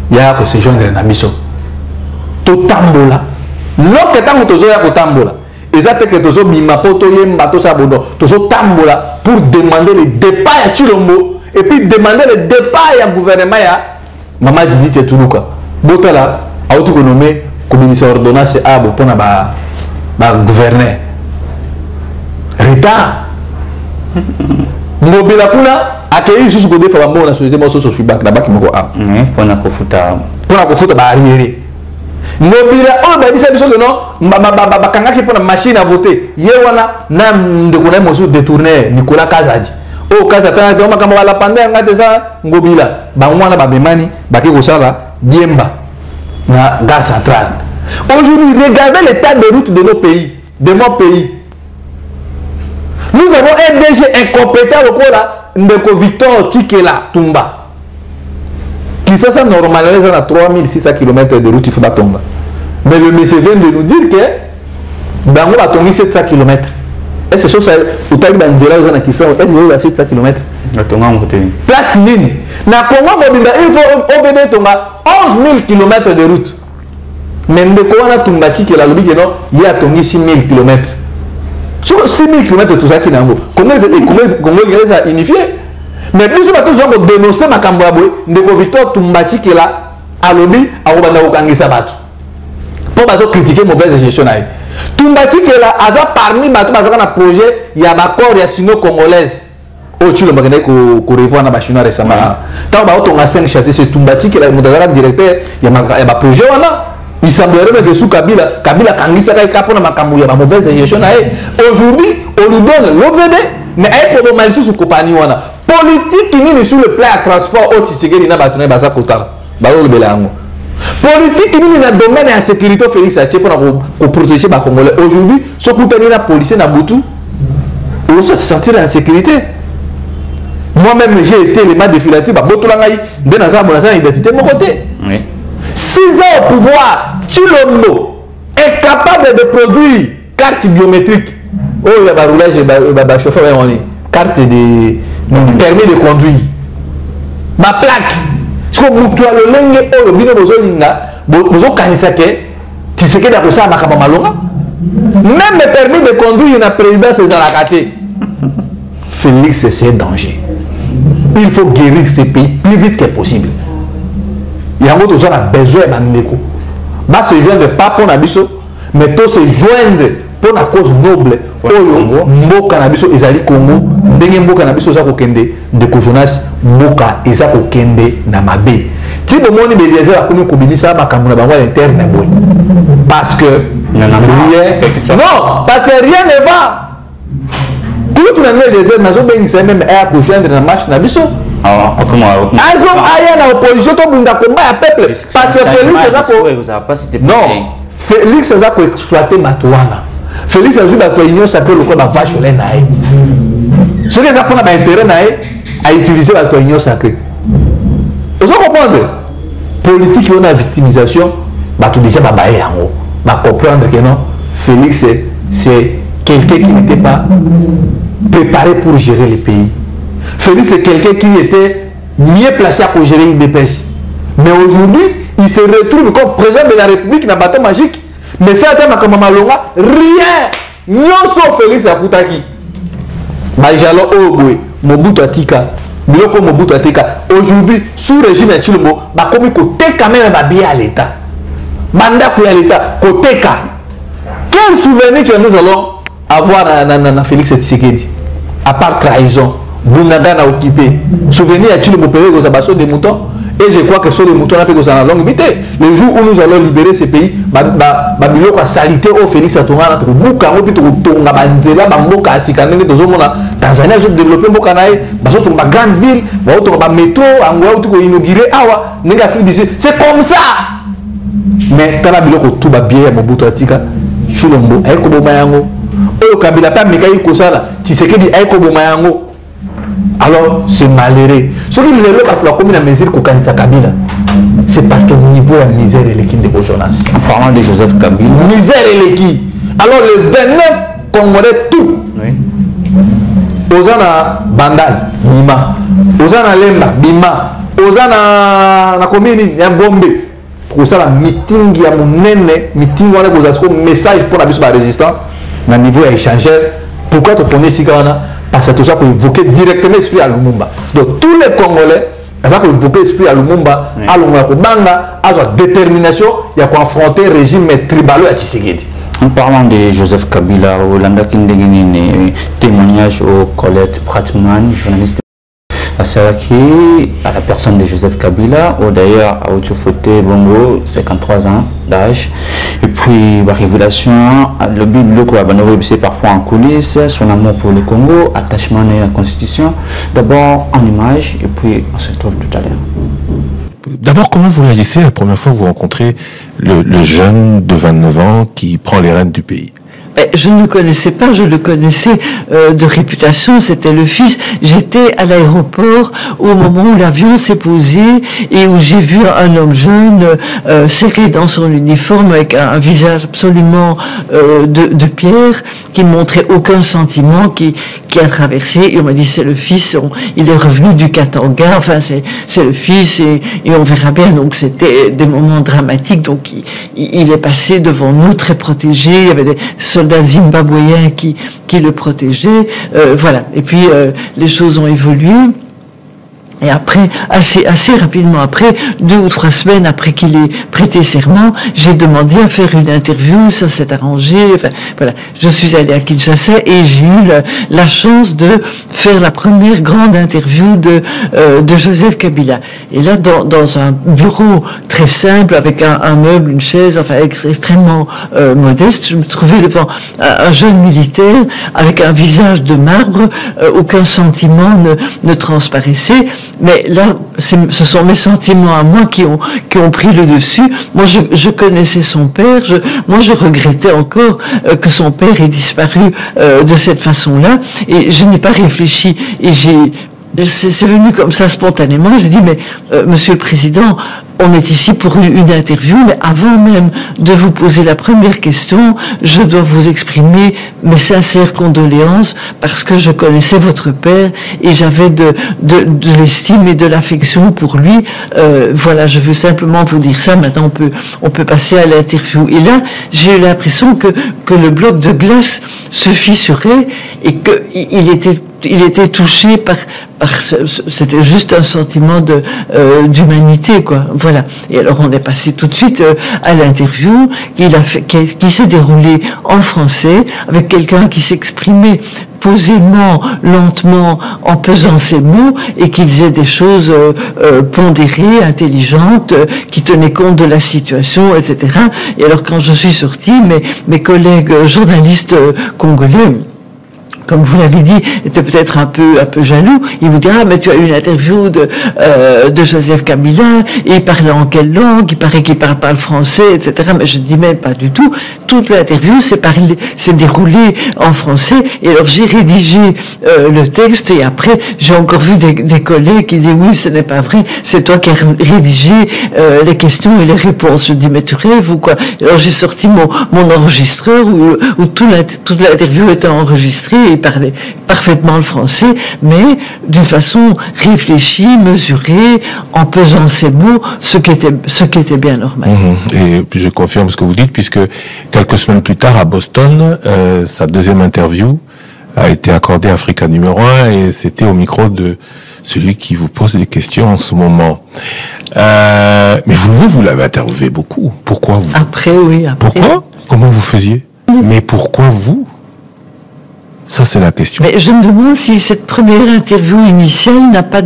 il y a que se joindre dans Misso. Totambola. L'autre temps où tu as Totambola, exactement que tu as mis ma poto yem bateau sabodo, tu as Tambola pour demander le départ à Chilombo et puis demander le départ à gouvernement ya Maman dit que tout le cas. Botala a autonomé comme ministre ordonnance à pour na gouverner. Retard. Mobila kuna accueillir juste côté fa bon la société mo so feedback là-bas qui moko a. Pour na kofuta ba arriéré. Mobila on ba bisa biso que non ba kanga ki pour la machine à voter. Ye wana na ndeko na mo so détourner Nicolas Kazadi. Oh Kazata na kama kama la pandemie ngate ça ngobila ba mwana ba bemani ba ki ko sala Diemba na gare centrale. Aujourd'hui, regardez l'état de route de nos pays, de mon pays. Nous avons un DG incompétent au cours de Victor Tikela Tumba. Qui ça normalement à 3600 km de route, il faut pas tomber. Mais le monsieur vient de nous dire que ben on va tomber 700 km. Est-ce que ça au taille banzela aux qui sont est-ce que vous 700 km? Place ligne. Na Congo mobile, il faut obéir tomba 11 000 km de route. Mais de quoi on a tombati que la lobby que non, il y a tombé 6 000 km. Sur 6 000 km tout ça qui n'a pas. Comment ils ont unifié? Mais plus on a tous dénoncé ma camboaboué, de Victor tombati que là, à lobby, à Obanda Okangisa Batu. Pour pas critiquer mauvaise gestion. Tombati que là, à parmi Batu, parce qu'on a projet, il y a un accord, il y a sino congolaise. Oh, tu le magasin qu'on revoit dans la Chine récemment. Tant que on a 5 châteaux, c'est Tombati que là, le directeur, il y a un projet. Il semblerait que sous Kabila Kangisa Kapona Makambu, il y a une mauvaise gestion. Aujourd'hui, on nous donne l'OVD, mais elle peut mal sous compagnie. Politique qui est sur le plan de transport, au Tissigé, n'a pas tourné Baza Kota. Politique qui est dans le domaine de la sécurité, Félix Atié pour protéger les Congolais. Aujourd'hui, ce qu'on a la police dans Boutou, on se sentir en sécurité. Moi-même, j'ai été les mains défilatifs, Botolangaï, de Nazar, mon identité de mon côté. 6 ans au pouvoir, Chilombo est capable de produire carte biométrique. Oh, il y a un roulage, il y a un chauffeur, carte de permis de conduire. Ma plaque. Je suis le lingue, oh, le bino bozolinga, bozo kanisake, tu sais que d'après ça, ma malonga. Même le permis de conduire, la présidence, c'est à la carte. Félix, c'est un danger. Il faut guérir ce pays plus vite que possible. Il y a besoin de va se joindre pas pour Nabiso, mais tout se joindre pour la cause noble. Mboka Nabiso, Ezali Congo, Dengue Mboka Nabiso, Zako Kende, de Kojonas, Mboka, Ezako Kende, Namabe. Si le monde est lié à la commune, ça va comme interne. Parce que rien, non, parce que rien ne va. Tout le monde est lié à même à joindre la marche Nabiso. Ils ont ailleurs dans l'opposition, tout le monde a combat à peuple. Parce que Félix est non, Félix est pour exploiter Matouana. Félix est pour l'union sacrée, le corps de vache au lait. Ce qui est pour l'intérêt à utiliser la union sacrée. Vous comprenez? Politique, on a victimisation, tout déjà babaye en haut. Comprendre que non, Félix c'est quelqu'un qui n'était pas préparé pour gérer le pays. Félix, c'est quelqu'un qui était mieux placé pour gérer l'IDPS. Mais aujourd'hui, il se retrouve comme président de la République dans le bateau magique. Mais ça, comme Malonga, rien. Non, sauf Félix Akutaki. Majalo Ogwe, Mobutu Atika. Biloko Mobutu Atika. Aujourd'hui, sous le régime de Chilombo, comme côté quand même à l'État. Banda à l'État, côté. Quel souvenir que nous allons avoir à Félix Tshisekedi? À part trahison, Bounada n'a occupé. Souvenir à Chilombo Péré aux abassons des moutons. Et je crois que sur les moutons, on a pu dans la longue vitesse. Le jour où nous allons libérer ces pays, Babiloko a salité au Félix Atonga, notre bouca, on peut tonga, Banzela, Bamboka, Asikane, dans le monde, Tanzanie, ils ont développé Bokanaï, ils ont une grande ville, ils ont un métro, Angola, ils ont inauguré Awa, Négafrique du Sud. C'est comme ça! Mais quand Babiloko tout va bien, Mobutu Atika, Chulombo, Aïko Bomayango, Oyo Kabila, pas Mikaï Kosala, Tshisekedi, Aïko Bomayango. Alors, c'est malheureux. Ce qui me lève la commune à mesure qu'au Kabila, c'est parce que le niveau de misère et l'équipe de Bojonas. En parlant de Joseph Kabila. Misère et l'équipe. Alors, les 29 Congolais, tout. Oui. Ozana Bandal, Bima. Ozana Lemba, Bima. Ozana la commune, il y a Gombe. Pour ça, la meeting, il y a mon meeting, on a un message pour la résistance. Le niveau est échangé. Pourquoi tu connais si parce que tout ça pour évoquer directement l'esprit à Lumumba. Donc tous les Congolais, ça pour évoquer l'esprit à Lumumba, à Lumumba, à sa détermination, il y a confronter le régime tribal à Tshisekedi. En parlant de Joseph Kabila, Olanda Kindegini, témoignage au Colette Pratman, journaliste à Saraki, à la personne de Joseph Kabila, ou d'ailleurs à Ochofote Bongo, 53 ans d'âge. Et puis, la révélation, le Bible, c'est parfois en coulisses, son amour pour le Congo, attachement à la Constitution. D'abord en image, et puis on se retrouve tout à l'heure. D'abord, comment vous réagissez la première fois que vous rencontrez le jeune de 29 ans qui prend les rênes du pays? Je ne le connaissais pas, je le connaissais de réputation, c'était le fils. J'étais à l'aéroport au moment où l'avion s'est posé et où j'ai vu un homme jeune serré dans son uniforme avec un visage absolument de pierre qui ne montrait aucun sentiment, qui a traversé, et on m'a dit c'est le fils, il est revenu du Katanga, enfin c'est le fils et on verra bien. Donc c'était des moments dramatiques, donc il est passé devant nous très protégé, il y avait des soldats zimbabwéens qui le protégeaient, voilà. Et puis les choses ont évolué. Et après, assez rapidement après, 2 ou 3 semaines après qu'il ait prêté serment, j'ai demandé à faire une interview, ça s'est arrangé, enfin, voilà. Je suis allé à Kinshasa et j'ai eu la chance de faire la première grande interview de Joseph Kabila. Et là, dans un bureau très simple, avec un meuble, une chaise, enfin, extrêmement modeste, je me trouvais devant un jeune militaire avec un visage de marbre, aucun sentiment ne transparaissait. Mais là, ce sont mes sentiments à moi qui ont pris le dessus. Moi, je connaissais son père. Moi, je regrettais encore que son père ait disparu de cette façon-là. Et je n'ai pas réfléchi. Et c'est venu comme ça spontanément. J'ai dit, mais Monsieur le Président, on est ici pour une interview, mais avant même de vous poser la première question, je dois vous exprimer mes sincères condoléances parce que je connaissais votre père et j'avais de l'estime et de l'affection pour lui. Voilà, je veux simplement vous dire ça. Maintenant, on peut passer à l'interview. Et là, j'ai eu l'impression que le bloc de glace se fissurait et qu'il était touché par c'était juste un sentiment d'humanité, quoi. Voilà. Et alors on est passé tout de suite à l'interview qui s'est déroulée en français avec quelqu'un qui s'exprimait posément, lentement, en pesant ses mots et qui disait des choses pondérées, intelligentes, qui tenaient compte de la situation, etc. Et alors quand je suis sortie, mes collègues journalistes congolais, comme vous l'avez dit, était peut-être un peu jaloux. Il me dit, ah, mais tu as eu une interview de Joseph Kabila, et il parlait en quelle langue? Il paraît qu'il parle pas le français, etc. Mais je dis même pas du tout. Toute l'interview s'est déroulée en français, et alors j'ai rédigé le texte, et après, j'ai encore vu des collègues qui disaient, oui, ce n'est pas vrai, c'est toi qui as rédigé les questions et les réponses. Je dis, mais tu rêves ou quoi? Alors j'ai sorti mon enregistreur où toute l'interview était enregistrée, il parlait parfaitement le français, mais d'une façon réfléchie, mesurée, en pesant ses mots, ce qui était bien normal. Et puis je confirme ce que vous dites, puisque quelques semaines plus tard, à Boston, sa deuxième interview a été accordée à Africa numéro 1, et c'était au micro de celui qui vous pose des questions en ce moment. Mais vous l'avez interviewé beaucoup. Pourquoi vous? Après, oui. Après. Pourquoi? Comment vous faisiez? Mais pourquoi vous? Ça, c'est la question. Mais je me demande si cette première interview initiale n'a pas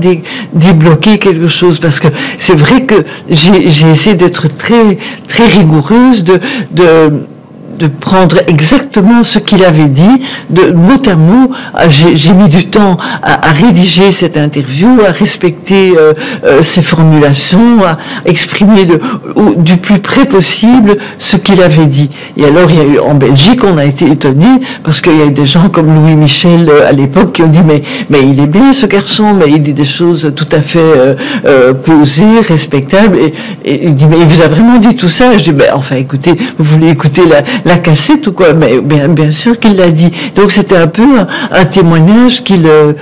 débloqué quelque chose, parce que c'est vrai que j'ai essayé d'être très, très rigoureuse, de prendre exactement ce qu'il avait dit, de mot à mot. J'ai mis du temps à rédiger cette interview, à respecter ses formulations, à exprimer du plus près possible ce qu'il avait dit. Et alors, il y a eu en Belgique, on a été étonnés, parce qu'il y a eu des gens comme Louis Michel à l'époque qui ont dit mais il est bien ce garçon, mais il dit des choses tout à fait posées, respectables. Et il dit mais il vous a vraiment dit tout ça? Je dis ben enfin écoutez, vous voulez écouter la cassette ou quoi? Mais bien sûr qu'il l'a dit. Donc c'était un peu un témoignage qui le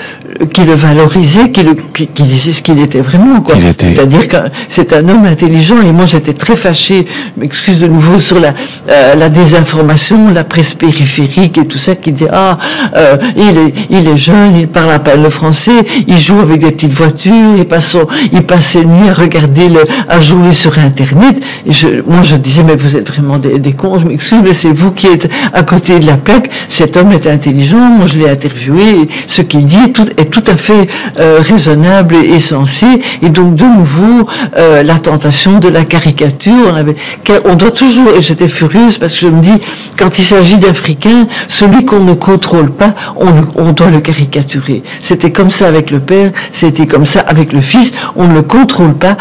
valorisait, qui disait ce qu'il était vraiment, quoi. C'est-à-dire que c'est un homme intelligent, et moi j'étais très fâchée, je m'excuse de nouveau, sur la désinformation, la presse périphérique et tout ça, qui dit il est jeune, il parle à peine le français, il joue avec des petites voitures, il passe ses nuits à regarder à jouer sur Internet. Et moi je disais mais vous êtes vraiment des cons, je m'excuse, mais c'est vous qui êtes à côté de la plaque. Cet homme est intelligent, moi je l'ai interviewé, et ce qu'il dit est tout à fait raisonnable et sensé. Et donc de nouveau la tentation de la caricature, on doit toujours, et j'étais furieuse parce que je me dis, quand il s'agit d'Africains, celui qu'on ne contrôle pas, on doit le caricaturer. C'était comme ça avec le père, c'était comme ça avec le fils, on ne le contrôle pas,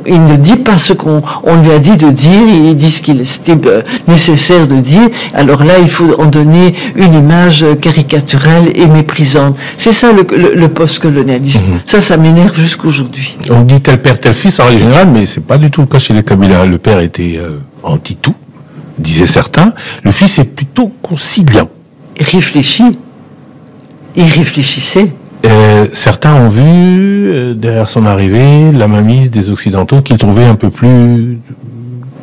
il ne dit pas ce qu'on lui a dit de dire, il dit ce qu'il estime nécessaire de dire. Alors là, il faut en donner une image caricaturale et méprisante. C'est ça le post-colonialisme. Ça m'énerve jusqu'aujourd'hui. On dit tel père, tel fils en général, mais c'est pas du tout le cas chez les Kabila. Le père était anti-tout, disaient certains. Le fils est plutôt conciliant. Il réfléchit. Il réfléchissait. Certains ont vu, derrière son arrivée, la mainmise des Occidentaux qu'il trouvait un peu plus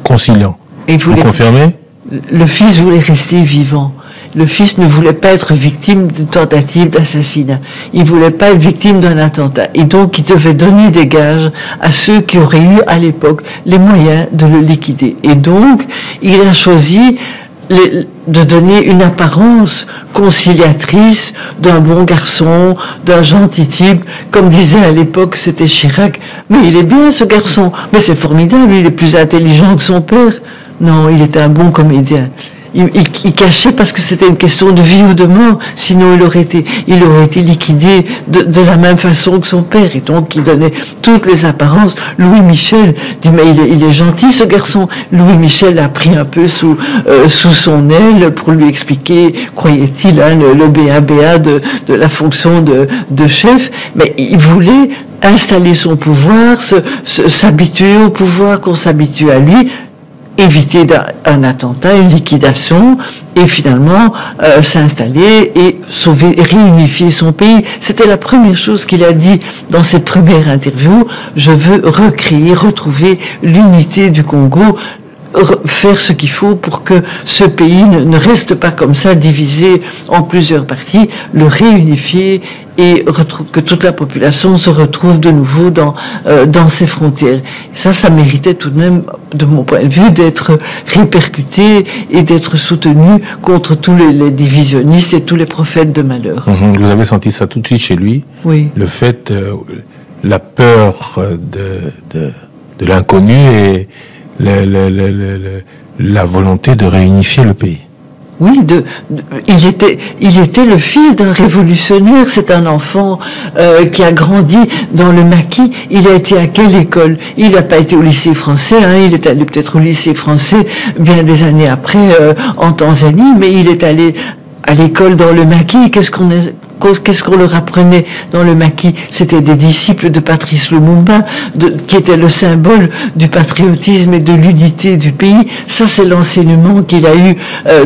conciliant. Vous confirmez? Le fils voulait rester vivant. Le fils ne voulait pas être victime d'une tentative d'assassinat. Il voulait pas être victime d'un attentat. Et donc, il devait donner des gages à ceux qui auraient eu, à l'époque, les moyens de le liquider. Et donc, il a choisi de donner une apparence conciliatrice d'un bon garçon, d'un gentil type. Comme disait à l'époque, c'était Chirac, mais il est bien ce garçon, mais c'est formidable, il est plus intelligent que son père. Non, il était un bon comédien. Il cachait parce que c'était une question de vie ou de mort, sinon il aurait été liquidé de la même façon que son père. Et donc il donnait toutes les apparences. Louis Michel dit mais il est gentil ce garçon. Louis Michel l'a pris un peu sous son aile pour lui expliquer, croyait-il, le BABA de la fonction de chef. Mais il voulait installer son pouvoir, s'habituer au pouvoir, qu'on s'habitue à lui, éviter un attentat, une liquidation, et finalement s'installer et sauver, réunifier son pays. C'était la première chose qu'il a dit dans cette première interview. Je veux recréer, retrouver l'unité du Congo, faire ce qu'il faut pour que ce pays ne reste pas comme ça, divisé en plusieurs parties, le réunifier et que toute la population se retrouve de nouveau dans ses frontières. Ça méritait tout de même, de mon point de vue, d'être répercuté et d'être soutenu contre tous les divisionnistes et tous les prophètes de malheur. Vous avez senti ça tout de suite chez lui? Oui. Le fait, la peur de l'inconnu et la volonté de réunifier le pays. Oui, il était le fils d'un révolutionnaire. C'est un enfant qui a grandi dans le maquis. Il a été à quelle école? Il n'a pas été au lycée français. Il est allé peut-être au lycée français bien des années après en Tanzanie, mais il est allé à l'école dans le maquis. qu'est-ce qu'on leur apprenait dans le maquis? C'était des disciples de Patrice Lumumba, qui était le symbole du patriotisme et de l'unité du pays. Ça, c'est l'enseignement qu'il a eu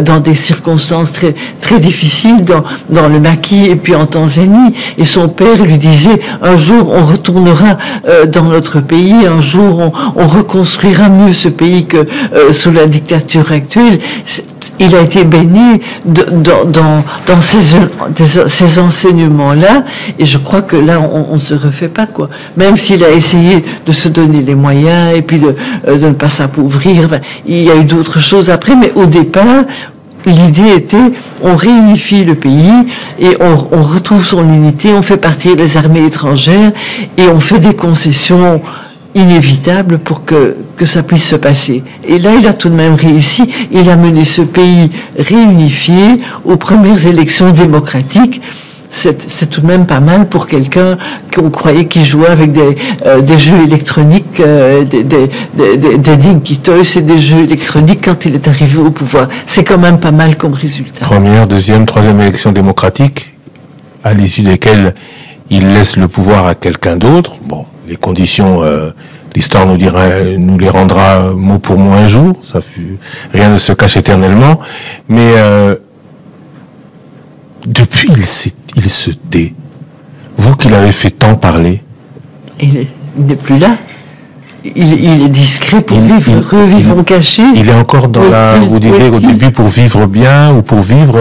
dans des circonstances très, très difficiles dans le maquis et puis en Tanzanie. Et son père lui disait, un jour on retournera dans notre pays, un jour on reconstruira mieux ce pays que sous la dictature actuelle. Il a été baigné dans ces enseignements-là, et je crois que là, on ne se refait pas, quoi. Même s'il a essayé de se donner les moyens, et puis de ne pas s'appauvrir, enfin, il y a eu d'autres choses après, mais au départ, l'idée était, on réunifie le pays, et on retrouve son unité, on fait partir les armées étrangères, et on fait des concessions inévitable pour que ça puisse se passer. Et là, il a tout de même réussi. Il a mené ce pays réunifié aux premières élections démocratiques. C'est tout de même pas mal pour quelqu'un qu'on croyait qu'il jouait avec des jeux électroniques, des dinky-toys et des jeux électroniques quand il est arrivé au pouvoir. C'est quand même pas mal comme résultat. Première, deuxième, troisième élection démocratique, à l'issue desquelles il laisse le pouvoir à quelqu'un d'autre. Bon, les conditions, l'histoire nous les rendra mot pour mot un jour. Rien ne se cache éternellement. Mais depuis, il se tait. Vous qui l'avez fait tant parler. Il n'est plus là. Il est discret pour vivre caché. Il est encore dans vous disiez au début, pour vivre bien ou pour vivre,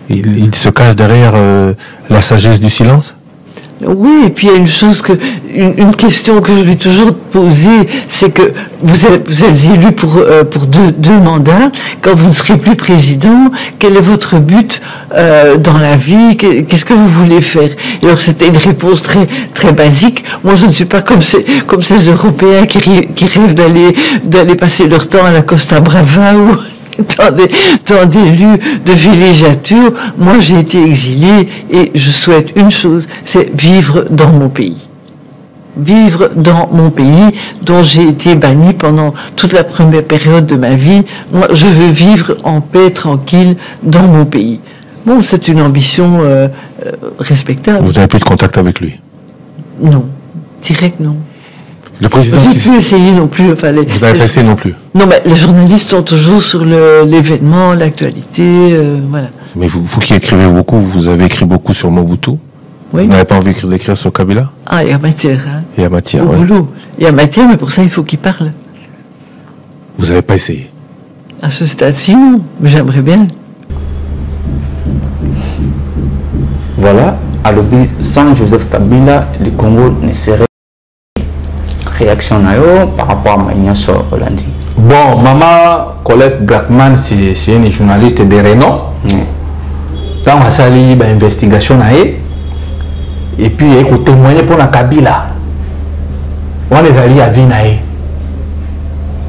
il se cache derrière la sagesse du silence. Oui, et puis il y a une question que je lui ai toujours posée, c'est que vous êtes élu pour deux mandats. Quand vous ne serez plus président, quel est votre but dans la vie? Qu'est-ce que vous voulez faire? Et alors c'était une réponse très très basique. Moi, je ne suis pas comme ces Européens qui rêvent d'aller passer leur temps à la Costa Brava ou dans des lieux de villégiature. Moi, j'ai été exilé et je souhaite une chose, c'est vivre dans mon pays. Vivre dans mon pays dont j'ai été banni pendant toute la première période de ma vie. Moi, je veux vivre en paix, tranquille, dans mon pays. Bon, c'est une ambition respectable. Vous n'avez plus de contact avec lui? Non. Direct, non. Le président. J'ai pu essayer non plus. Enfin, vous n'avez pas essayé non plus. Non, mais les journalistes sont toujours sur l'événement, l'actualité, voilà. Mais vous qui écrivez beaucoup, vous avez écrit beaucoup sur Mobutu. Oui. Vous n'avez pas envie d'écrire sur Kabila? Ah, il y a matière. Hein. Il y a matière, Au boulot. Il y a matière, mais pour ça, il faut qu'il parle. Vous n'avez pas essayé? À ce stade-ci, non. Mais j'aimerais bien. Voilà. À l'objet, sans Joseph Kabila, le Congo ne serait réaction par rapport à Magnaso Hollandi. Bon, maman Colette Blackman, c'est une journaliste de renom. Là, on a sali une investigation et puis il faut témoigner pour la Kabila. On est allé à Vinae.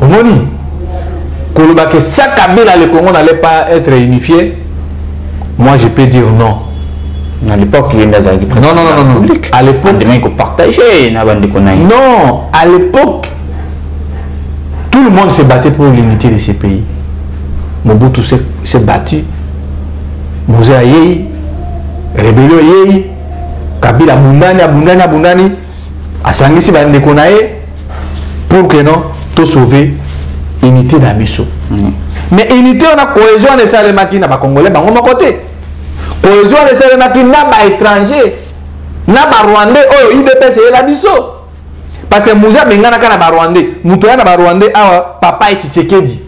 Au Moni, que ça Kabila, le Congo n'allait pas être unifié. Moi, je peux dire non. À l'époque, il y a non. À l'époque, il faut partager. Non, à l'époque, tout le monde s'est battu pour l'unité de ces pays. Mobutu s'est battu. Moussa Yei, Rebello Yei, Kabila Bundani, Asangisi Bandekonae, pour que non, tout sauver l'unité d'Amiso. Mais l'unité, on a cohésion, on est ça les maquines, on a Congolais, on a côté. Cohésion de ces qui n'a pas étranger, n'a pas rwandais, oh, IDP c'est la biso. Parce que Moussa Bengana n'a pas rwandais, Moutoya n'a pas rwandais, ah, papa est Tshisekedi.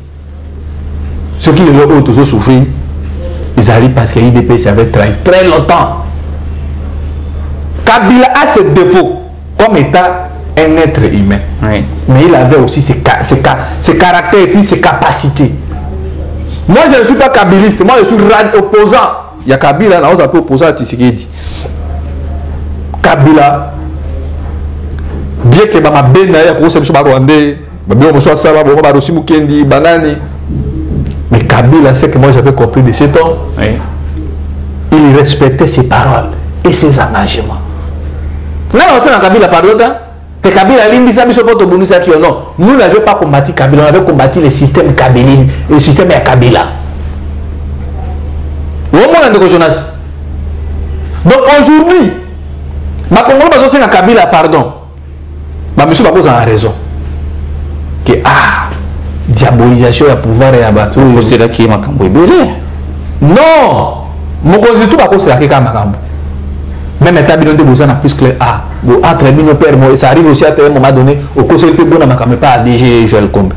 Ce qui le haut toujours souffrir, ils arrivent parce que l'IDP ça avait trahi très longtemps. Kabila a ses défauts comme étant un être humain. Oui. Mais il avait aussi ses caractères et puis ses capacités. Moi je ne suis pas kabiliste, moi je suis opposant. Il y a Kabila, on a opposé à Tshisekedi. Kabila, bien que ma benne ya ko sebso ba rwandais, ba bien mo so ça ba ba rosi mukendi banani. Mais Kabila, c'est que moi j'avais compris de ce temps. Oui. Il respectait ses paroles et ses engagements. Là on sait Kabila pardon que Kabila limbisa biso poto bonisa qui non. Nous n'avions pas combattu Kabila, on avait combattu le système kabiliste, le système ya Kabila. Donc aujourd'hui, ma Congolais bazo na Kabila pardon. Ba monsieur bakoza a raison. Que diabolisation ya pouvoir ya bato. C'est là qui est makambo ebele. Non, mokonzi tout bakoza ke ka makambo. Même état bino de besoin na plus clair entre bino père moi ça arrive aussi à un moment donné au conseil peut bon makambo pas DG Joël Kombe.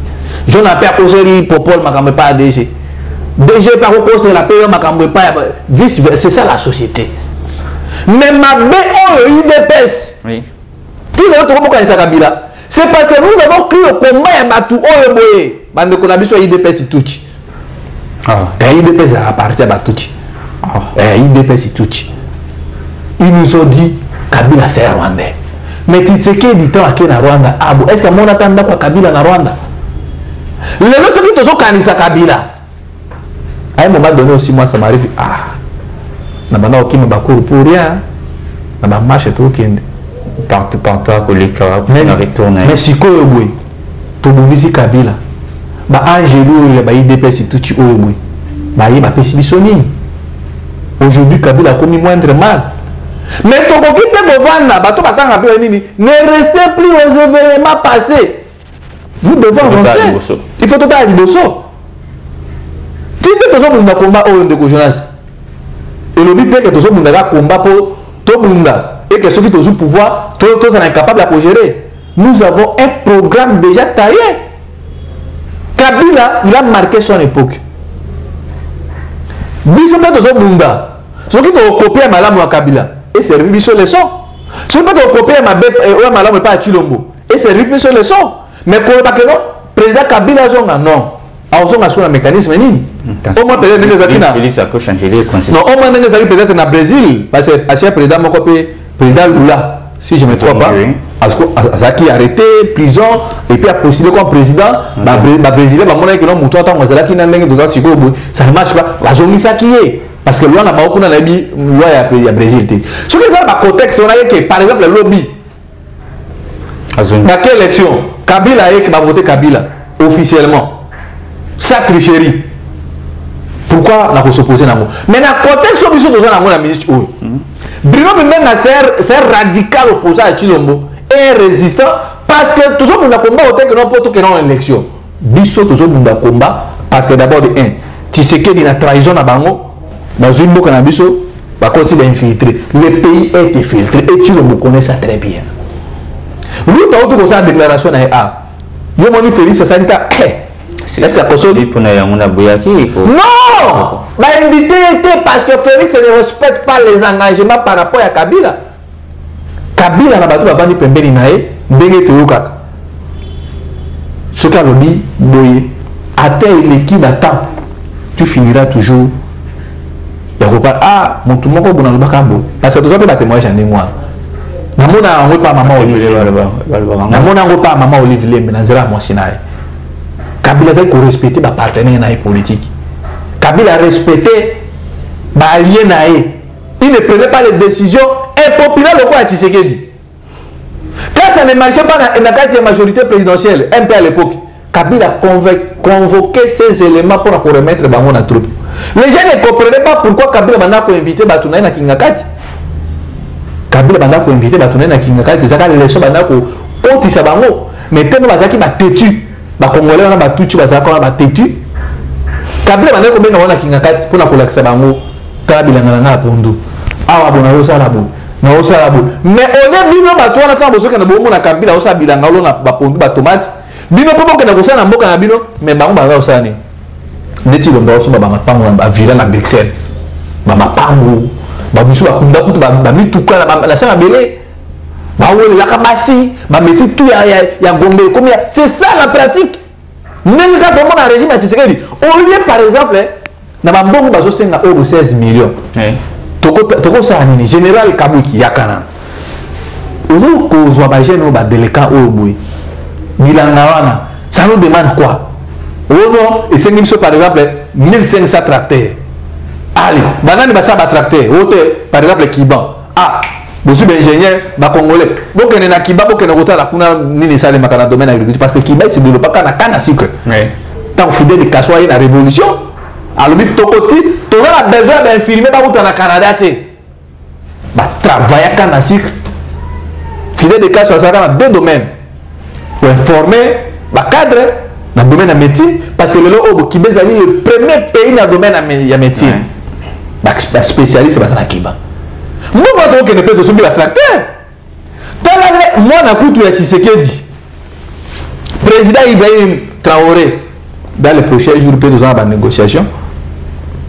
Je n'appelle pas conseil Popol makambo pas DG. DG par conseil la paye makambo pas vice c'est ça la société. Mais ma UDPS. Oui. Si les autres beaucoup kanisa Kabila, c'est parce que nous avons cru au combat ya batu oyo boye. Bande ko na biso UDPS tuchi. UDPS appartient à Batuchi. UDPS tuchi. Ils nous ont dit Kabila c'est Rwandais. Mais tu sais qu'il dit à qui na Rwanda est-ce que mon attend quoi Kabila na Rwanda? Les gens qui sont kanisa Kabila. À un moment donné aussi moi ça m'arrive na bana okima bakuru pour rien. Na ba marche tout kende. Partout koleka na retourner. Mais si ko yobwe. To bonisi Kabila. Ba Angelo ba IDPS tout oyobwe. Ba yi ba pesi bisoni. Aujourd'hui Kabila a commis moindre mal. Mais ton coquille Govana, bateau battant rappelé nini, ne restez plus aux événements passés. Nous devons avancer. Il faut tout à l'Iboso. Si tu as un combat au Jonas, et le but est que tu as un combat pour tout le monde, et que ceux qui ont le pouvoir, tous sont incapables de gérer. Nous avons un programme déjà taillé. Kabila, il a marqué son époque. Bisous de ce monde. Ceux qui ont copié à Malam ou à Kabila. Et c'est servi sur les sons. Si vous pouvez copier ma bête et ma pas à Chilombo, et c'est servi sur les sons. Mais pour le président Kabila zonga non. A zonga sur un mécanisme ni. Au moins peut-être des akina. Non, au moins des akina peut-être na Brésil parce que ancien président mon copé président Lula si je me trompe pas. Azaki arrêté prison et puis a postulé comme président ba brésilien ba mona que non muto ata ngazala kina ndenge doza siko ça ne marche pas. La zongi ça qui est parce que loi n'a pas beaucoup dans la vie loi ya Brésil. Ce qui est dans le contexte on a que par exemple le lobby dans quelle élection Kabila a voté Kabila officiellement ça tricherie. Pourquoi on a s'opposé à moi? Mais dans le contexte où nous sommes la ministre Bruno Bimbenga c'est radical opposé à Chilombo et résistant parce que toujours on a combat autant que non pour que non élection. Biso toujours on a combat parce que d'abord de un tu sais qu'il y a une trahison à Bango. Dans une boucle à Bisso, va considérer infiltré. Le pays est infiltré et tu le connais ça très bien. Lui, tu as autour de sa déclaration à yo moni Félix Sanita. C'est ça pour non! Bah invité était parce que Félix ne respecte pas les engagements par rapport à Kabila. Kabila n'a pas tout avant de pembeni nae, ndenge toyoka. Ce qu'a dit, boye, atteint l'équipe d'attente, tu finiras toujours. Mon tout le monde est dans le bacambo. Parce que tout ça peut être témoignage en moi. Namona on pas maman Olivier. Namona on pas maman Olivier mais dans mon Sinaï. Kabila a respecté ma partenaire dans la politique. Kabila a respecté ma allié naïe. Il ne prenait pas les décisions impopulaires le quoi à Tshisekedi. Quand ça ne marchait pas dans la majorité présidentielle, un peu à l'époque, Kabila a convoqué ces éléments pour remettre Bango dans la troupe. Les gens ne comprenaient pas pourquoi Kabila a invité Batounaï na Kingakati. Kabila a invité Batounaï na Kingakati. C'est quand les gens ont dit ça. Mais tellement Bazaki m'a têtu. Les Congolais ont battu, Bazaki m'a têtu. Kabila a dit na Kingakati pour la collection Bango. Kabila a pondu. Ah, bon, on a ça là-bas. Mais on est bino bato wana quand bosoka na bomo na Kabila osa bilanga lo na bapondu ba tomate. Bino popo na kosana mboka na bino mais bango ba osani. Neti lo ndo so ba mapango ba vila na Bruxelles. Ba mapango ba biso ba kunda kutu ba mituka na sanga belé. Ba wole la kabasi ba metu tout ya Gombe combien c'est ça la pratique. Même quand on a régime à Tshisekedi au lieu par exemple na ba mbongo ba zo senga euro 16 millions. Toko sa nini général Kabuki yakana ozo ko zwa ba jeune ba délécat o boy bilanga wana ça nous demande quoi ono et c'est même par exemple 1500 tracteurs allez banani ba sa ba tracteur ote par exemple Kiban bosu ba ingénieur ba congolais bokene na Kiba bokene kota la kuna nini sale makana domaine agriculture parce que Kiba c'est développé kana sucre tant fidèle de kassoyer la révolution. Alors, tokoti, tu as besoin d'infirmer au Canada. travailler à un cycle. Fidèle de cas, ça dans deux domaines. Pour informer, cadre, dans le domaine de la médecine, parce que le Kibé est le premier pays dans le domaine de la médecine. Les spécialistes, c'est ça qui va. Moi, je ne peux pas te la tracteur. Moi, je suis Tshisekedi. Président Ibrahim Traoré, dans les prochains jours, il y a une négociation.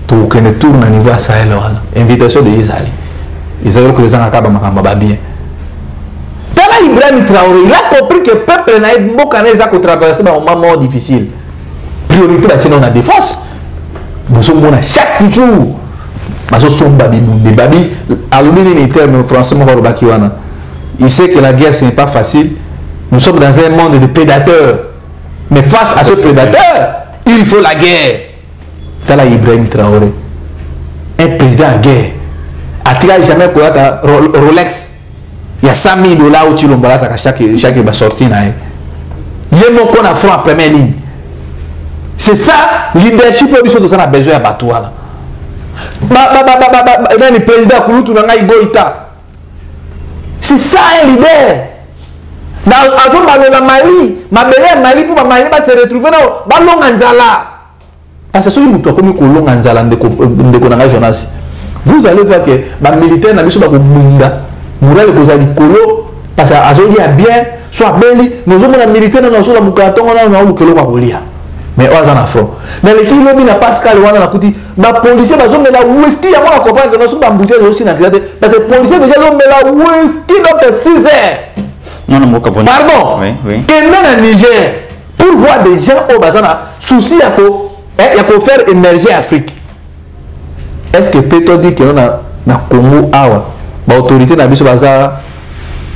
Tout le monde tourne à niveau à Sahel. Invitation de Israël. Israël que les gens ont bien. Ibrahim Traoré, il a compris que le peuple n'a pas traversé un moment difficile. Priorité dans la défense. Nous sommes chaque jour. Il sait que la guerre ce n'est pas facile. Nous sommes dans un monde de prédateurs. Mais face à ce prédateur, il faut la guerre. Tala Ibrahim Traoré, un président à guerre, a-t-il jamais pour la Rolex? Il y a 100 000 $ où tu l'as à chaque sortie. Il y a mon qu'on a front en première ligne. C'est ça, leadership, on a besoin de battre. Le président Kouloutou n'a pas goïta. C'est ça un leader. Dans la Mali, Mali pour Mali va se retrouver dans Ballon Anzala. Parce que si vous avez comme Kolon Anzala de journaliste, vous allez voir que les militaires n'ont pas de bunda. Mourel est posé Kolo parce qu'à Zoli a bien, soit Beli, nous sommes les militaires dans le Moukaton, on a un Kolo Wagolia. Mais on a un fond. Dans les kilomètres, il y a Pascal, on a dit, les policiers, ils ont mis la whisky, on a compris que nous sommes embouteillés aussi dans la parce que les policiers, déjà, ils ont mis la whisky dans 6 heures. Non, non, pardon. Oui. Que même en Niger, pour voir des gens au Bazana, souci à quoi faire émerger l'Afrique. Est-ce que peut-on dire que nous avons Congo Awa, l'autorité n'a pas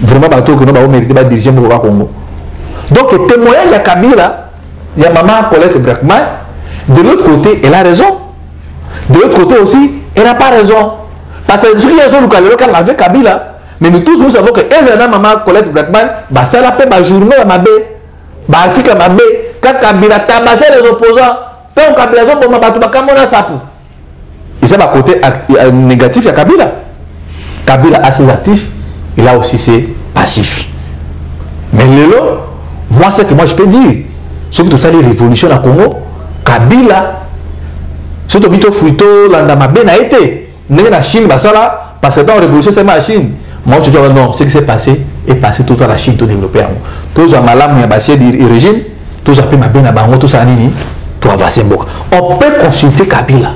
vraiment bateau que nous avons mérité de diriger le Congo. Donc, le témoignage à Kabila, il y a maman Colette Brackman. De l'autre côté, elle a raison. De l'autre côté aussi, elle n'a pas raison. Parce que ce qui est raison, nous avons Kabila. Mais nous tous, nous savons que Ezana Maman Colette Brackman, ça l'a fait ma journée à ma baie, article à ma baie, quand Kabila tabassait les opposants, tant Kabila sont pour ma bateau, Kamona Sapou. Et ça, va côté négatif, il y a Kabila. Kabila a ses actifs, il a aussi ses passifs. Mais Lélo, moi, c'est que moi je peux dire, ce que tout ça, les révolutions dans le Congo, Kabila, ce que tu as fait, l'Andamabé n'a été. N'est la Chine, là, parce que dans la révolution, c'est ma Chine. Moi, je dis non, ce qui s'est passé est passé tout à la Chine, tout développé. Tous les malades, il y a passé du régime, tous les ma bien à Bango, tout ça, tout avancer. On peut consulter Kabila.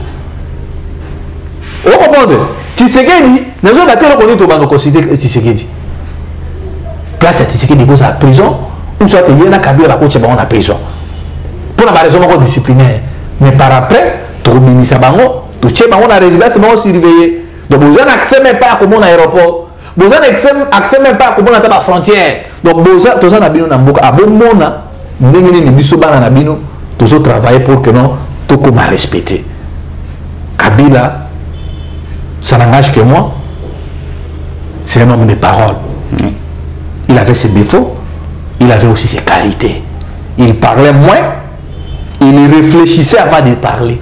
Vous comprenez? Tshisekedi, nous avons battu le connu de consulter Tshisekedi. Place à Tshisekedi, il à prison, ou soit il y a Kabila, la coach, en prison. Pour la raison disciplinaire. Mais par après, tout le monde a Bango, tout le monde a résidence, c'est bon surveillé. Donc, vous n'avez accès même pas à comment l'aéroport. Vous n'avez accès même pas à comment la frontière. Donc, vous avez accès à Namboka. À bon moment, nous avons toujours travaillé pour que nous soyons respectés. Kabila, ça n'engage que moi. C'est un homme de parole. Il avait ses défauts, il avait aussi ses qualités. Il parlait moins, il réfléchissait avant de parler.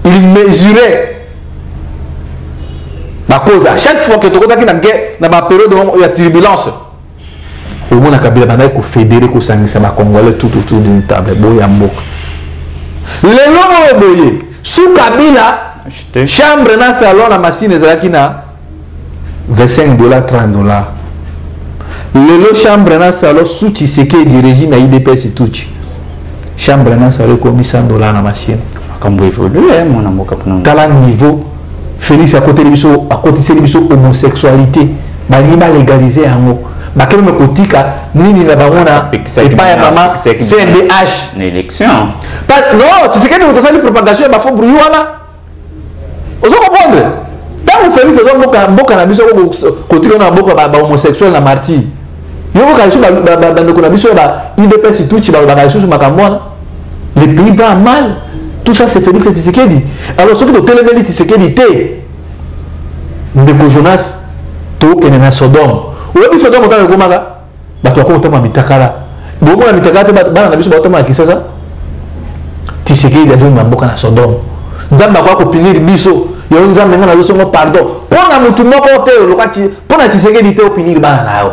Il mesurait. À cause à chaque fois que tu as une guerre, dans ma période où il y a turbulence, au moins Kabila a fédéré que ça Congolais tout autour d'une table. Le long boye sous Kabila, chambre dans salon la machine est na $25, $30. Le chambre dans salon sous Tshisekedi du régime à IDPS tout. Chambre dans salon comme $100 la machine. Comme vous évoluez, mon amour. Quel niveau? Félix à côté de l'hommosexualité, à côté de l'homosexualité, il va légaliser un mot. Mais quand même, nini na bamona, c'est pas maman, CNDH. Une élection. Non, tu sais que nous avons une propagation, il faut brouiller là. Vous comprenez? Quand vous Félix, vous avez un cannabis, côté on a beaucoup d'homosexuels na martyr. Vous avez un cannabis, il dépêche tout, il va sur ma camouane. Le pays va mal. Tout ça, c'est Félix Tshisekedi. Alors, ce que tu as dit, Tshisekedi, t'es de Jonas, tu es un Sodome. Ou est-ce que Sodome, tu as dit, tu as dit, tu as dit, tu as dit, tu as dit, Tshisekedi a dit, tu as dit, Sodome. Nzamba kwa kupinir biso, ya nzamba nga nazo songo pardon. Pour la moutouma porter pour la Tshisekedi te opinir bana na yo.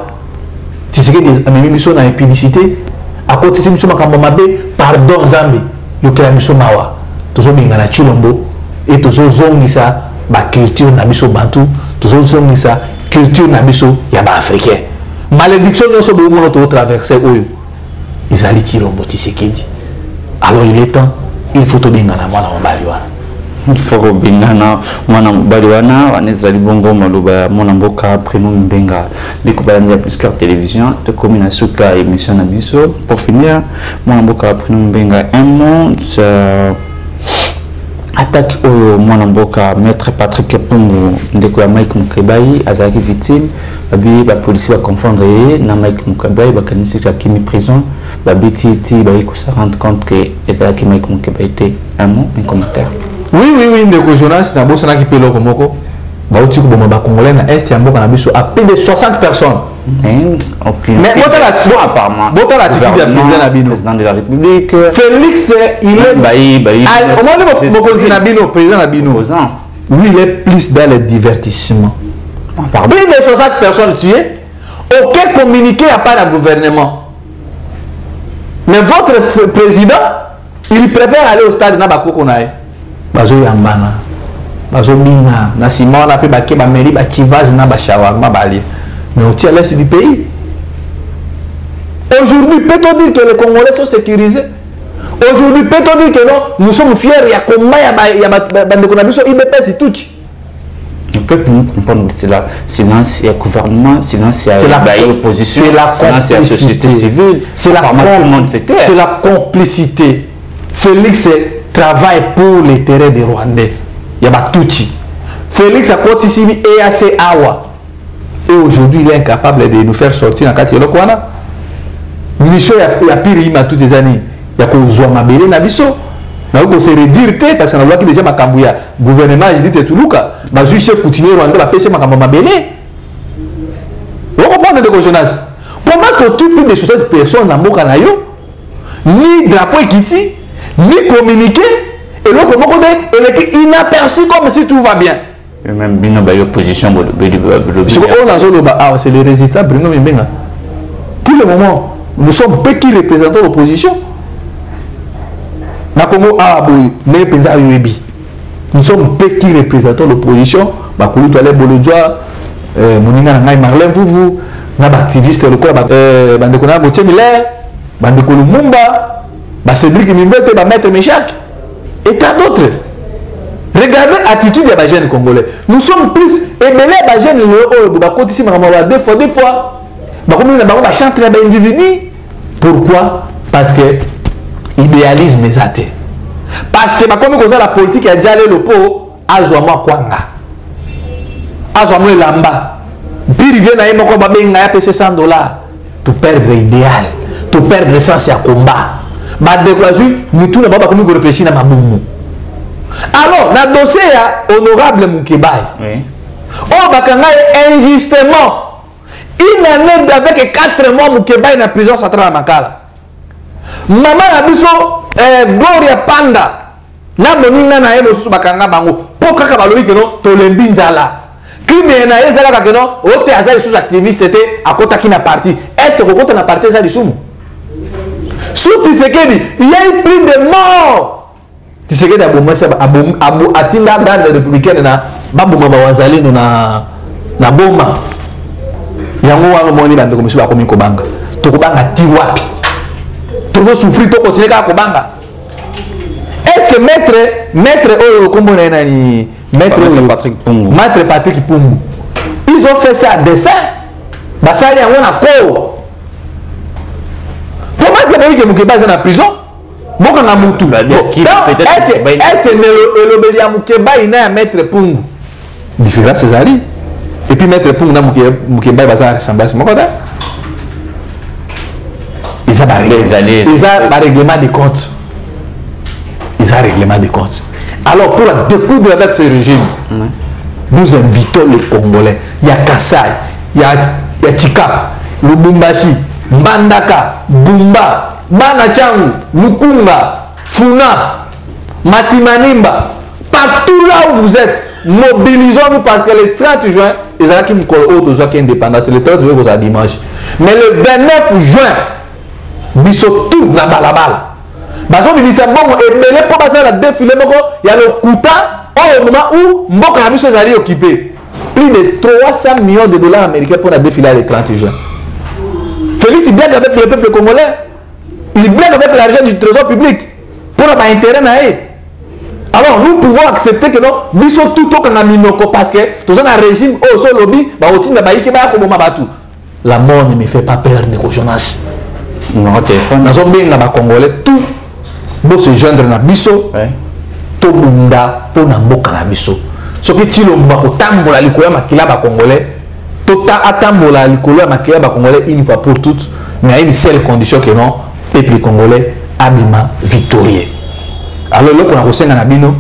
Tshisekedi amemi biso na impudicité à côté de biso makambo mabe pardon Nzambe yo kela biso mawa. Tozo binga na Chilombo et tozo zongisa ba culture na biso bantu, tozo zongisa culture na biso ya ba africain. Malédiction nyonso bo mono to traverser oyo. Izali Chilombo Tshisekedi. Alors il est temps, il faut to binga na mwana mobali wana. Il faut que Bingana, Mwana Baliwana, Wanezali Bongo, Maluba, Monamboka, Prénom Mbenga, Découvrir plus qu'à télévision, de commune à Souka et Mission Abisso. Pour finir, Monamboka, Prénom Mbenga, un monde, attaque au Monamboka, Maître Patrick Pongo, Découvrir Mike Moukebaï, Azaki victime, la police va confondre, na Mike Moukebaï, Bakanisi Kimi prison, Babiti, Baïko se rendre compte que Azaki Mike Moukebaï était un mot, un commentaire. Oui, Ndeko Jonas, na bossa na ki pelo komoko. Ba uti ko boma ba congolais na est ya mboka na biso à plus de 60 personnes. Mais bota la attitude apparemment. Bota la attitude du président de la République. Félix, il est Baï. Au moins le na bino, président na bino. Lui, il est plus dans le divertissement. Plus de 60 personnes tuées, aucun communiqué à part le gouvernement. Mais votre président, il préfère aller au stade na bakoko nae. Bazo yambana bazo bina na Simon na pe baké ba mairie ba Chivaz na ba shawarma bali mais au l'est du pays. Aujourd'hui peut-on dire que les Congolais sont sécurisés? Aujourd'hui peut-on dire que non, nous sommes fiers, il y a combat, il y a bande de biso IBPS tout. Donc pour nous comprendre c'est la silence et gouvernement, silence et l'opposition, c'est la société civile, c'est la complicité. Félix travaille pour les terrains des Rwandais. Il y a Batuchi. Félix a continué EAC Awa. Et aujourd'hui, il est incapable de nous faire sortir dans le quartier. Mission, il y a pire, il y a toutes les années. Il y a qu'on soit mabélé, na biso. Na ko se redire parce que na loi qui déjà makambouya. Gouvernement, je dis te Toulouka. Ma chef coutumier Rwanda va faire ce makamba mabélé. Vous comprenez de quoi Jonas? Pour moi, que tout plus de 60 personnes dans Moka na yo, ni drapeau Ekiti, ni communiquer, et l'autre elle est inaperçue comme si tout va bien. Et même bien l'opposition, c'est les résistants, Bruno Mbenga. Pour le moment, nous sommes peu qui représentons l'opposition. Nous sommes peu qui représentons l'opposition. Bakoulou Toilette Bolodjoa, Moninga Nangai Marlène Fouvou, Naba activiste, le corps, Bandekona Gauthier Miller, Bandekolo Mumba. Cédric Mimbete, Maître Méchac et tant d'autres. Regardez l'attitude des jeunes congolais. Nous sommes plus émêlés à jeunes deux fois. Pourquoi? Parce que idéalisme est athée. Parce que comme la politique a déjà le pot, Azouama Kwanga. Azouama Lamba. Puis il vient à y 100 $. Pour perdre l'idéal. Pour perdre le sens à combat. Nous tous pas comme nous réfléchir à ma boum. Alors, dans le dossier honorable Moukebaï, oh bakanga injustement, il en est avec 4 mois Moukebaï dans la prison centrale à Makala. Maman a dit Gloria Panda, na moninga na elo su bakanga bango, pour kaka balobi que non, tolembi nzala. Crime na ezala que non, ote azali sous activiste était à côté qui na parti. Est-ce que côté na parti ça du soum? Sous Tshisekedi, il y a eu plus de morts. Tshisekedi a atinda garde républicaine na babuma bawazali na boma. Yango wana moni bande comme ça comme kobanga. Tokobanga ti wapi? Toujours souffrir to continuer ka kobanga. Est-ce que maître oyo kombo na nani maître Patrick Pongo. Maître Patrick Pongo. Ils ont fait ça à dessein. Basali yango na ko. Comment est-ce que Moukéba est en prison? Est-ce que le Moukéba est un maître Pungu? Différent Césari. Et puis maître Pungu Moukéba est en ressemblance. Ils ont un règlement de compte. Ils ont un règlement de compte. Alors pour la découdre avec ce régime, nous invitons les Congolais. Il y a Kassai, il y a Tchikap, Lubumbashi, Mbandaka, Bumba, Banachangu, Lukunga, Funa, Massimanimba, partout là où vous êtes, mobilisons-nous parce que le 30 juin, ils ont qui me collent qui indépendance. Le 30 juin, c'est dimanche. Mais le 29 juin, ils sont tous dans la balle. Parce que c'est bon, et les pour passer à la défilé, il y a le Kouta, au moment où Mboka Nabiso est allé occuper. Plus de 300 millions de dollars américains pour la défilé le 30 juin. Félix, il blague avec le peuple congolais. Il blague avec l'argent du trésor public. Pour avoir intérêt à eux. Alors nous pouvons accepter que non, nous sommes tout au Kangaminoko parce que tout ça, un régime, oh, so lobby, la mort ne me fait pas peur de Jonas. Nous sommes bien là-bas Congolais, tout, pour se joindre à Bisso, tout le monde pour Namboka na Bisso. Ce qui est le Mbako Tambola Likoya Makilaba Congolais, tout Atambola Likoya Makilaba Congolais une fois pour toutes, mais à une seule condition que non, peuple congolais abima victorieux. Alors là qu'on a reçu un abino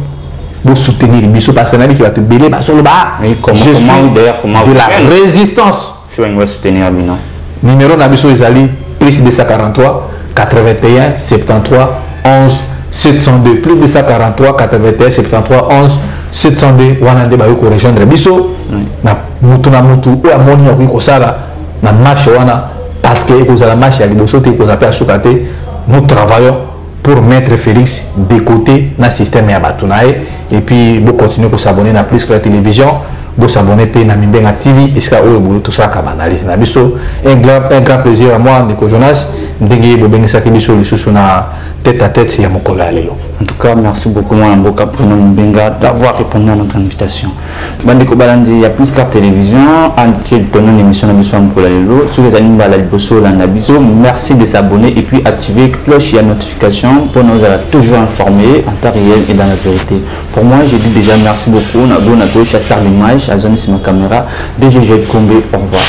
pour soutenir Bisso parce que qui va te béler sur le bas. Je suis de la résistance. Je vais soutenir Abino. Numéro Nabiso Isali plus de 243 81 73 11 702 plus de 243 81 73 11 702 wanande ba yoko rejoindre Bisso na mutu ou amoni ya ko sala na marche wana parce que ko la marche ya liboso te ko zapper sukate. Nous travaillons pour mettre Félix de côté dans le système Yabatunae et puis vous continuez à s'abonner à plus que la télévision, vous s'abonner à Namimbenga TV et ça tout ça comme analyse. Un grand plaisir à moi, Nico Jonas, de vous ça qui na tête à tête c'est mon collègue. En tout cas, merci beaucoup moi Mboka Bruno Mbenga d'avoir répondu à notre invitation. Bandeko Balandi, il y a plus qu'à télévision, en donnant une émission à Bisso pour Lelo, sur les animaux à la Bisso, merci de s'abonner et puis activer cloche et la notification pour nous avoir toujours informés en temps réel et dans la vérité. Pour moi, j'ai dit déjà merci beaucoup, on a gauche à Sarr l'image, à zone sur ma caméra, DGG Kombe, au revoir.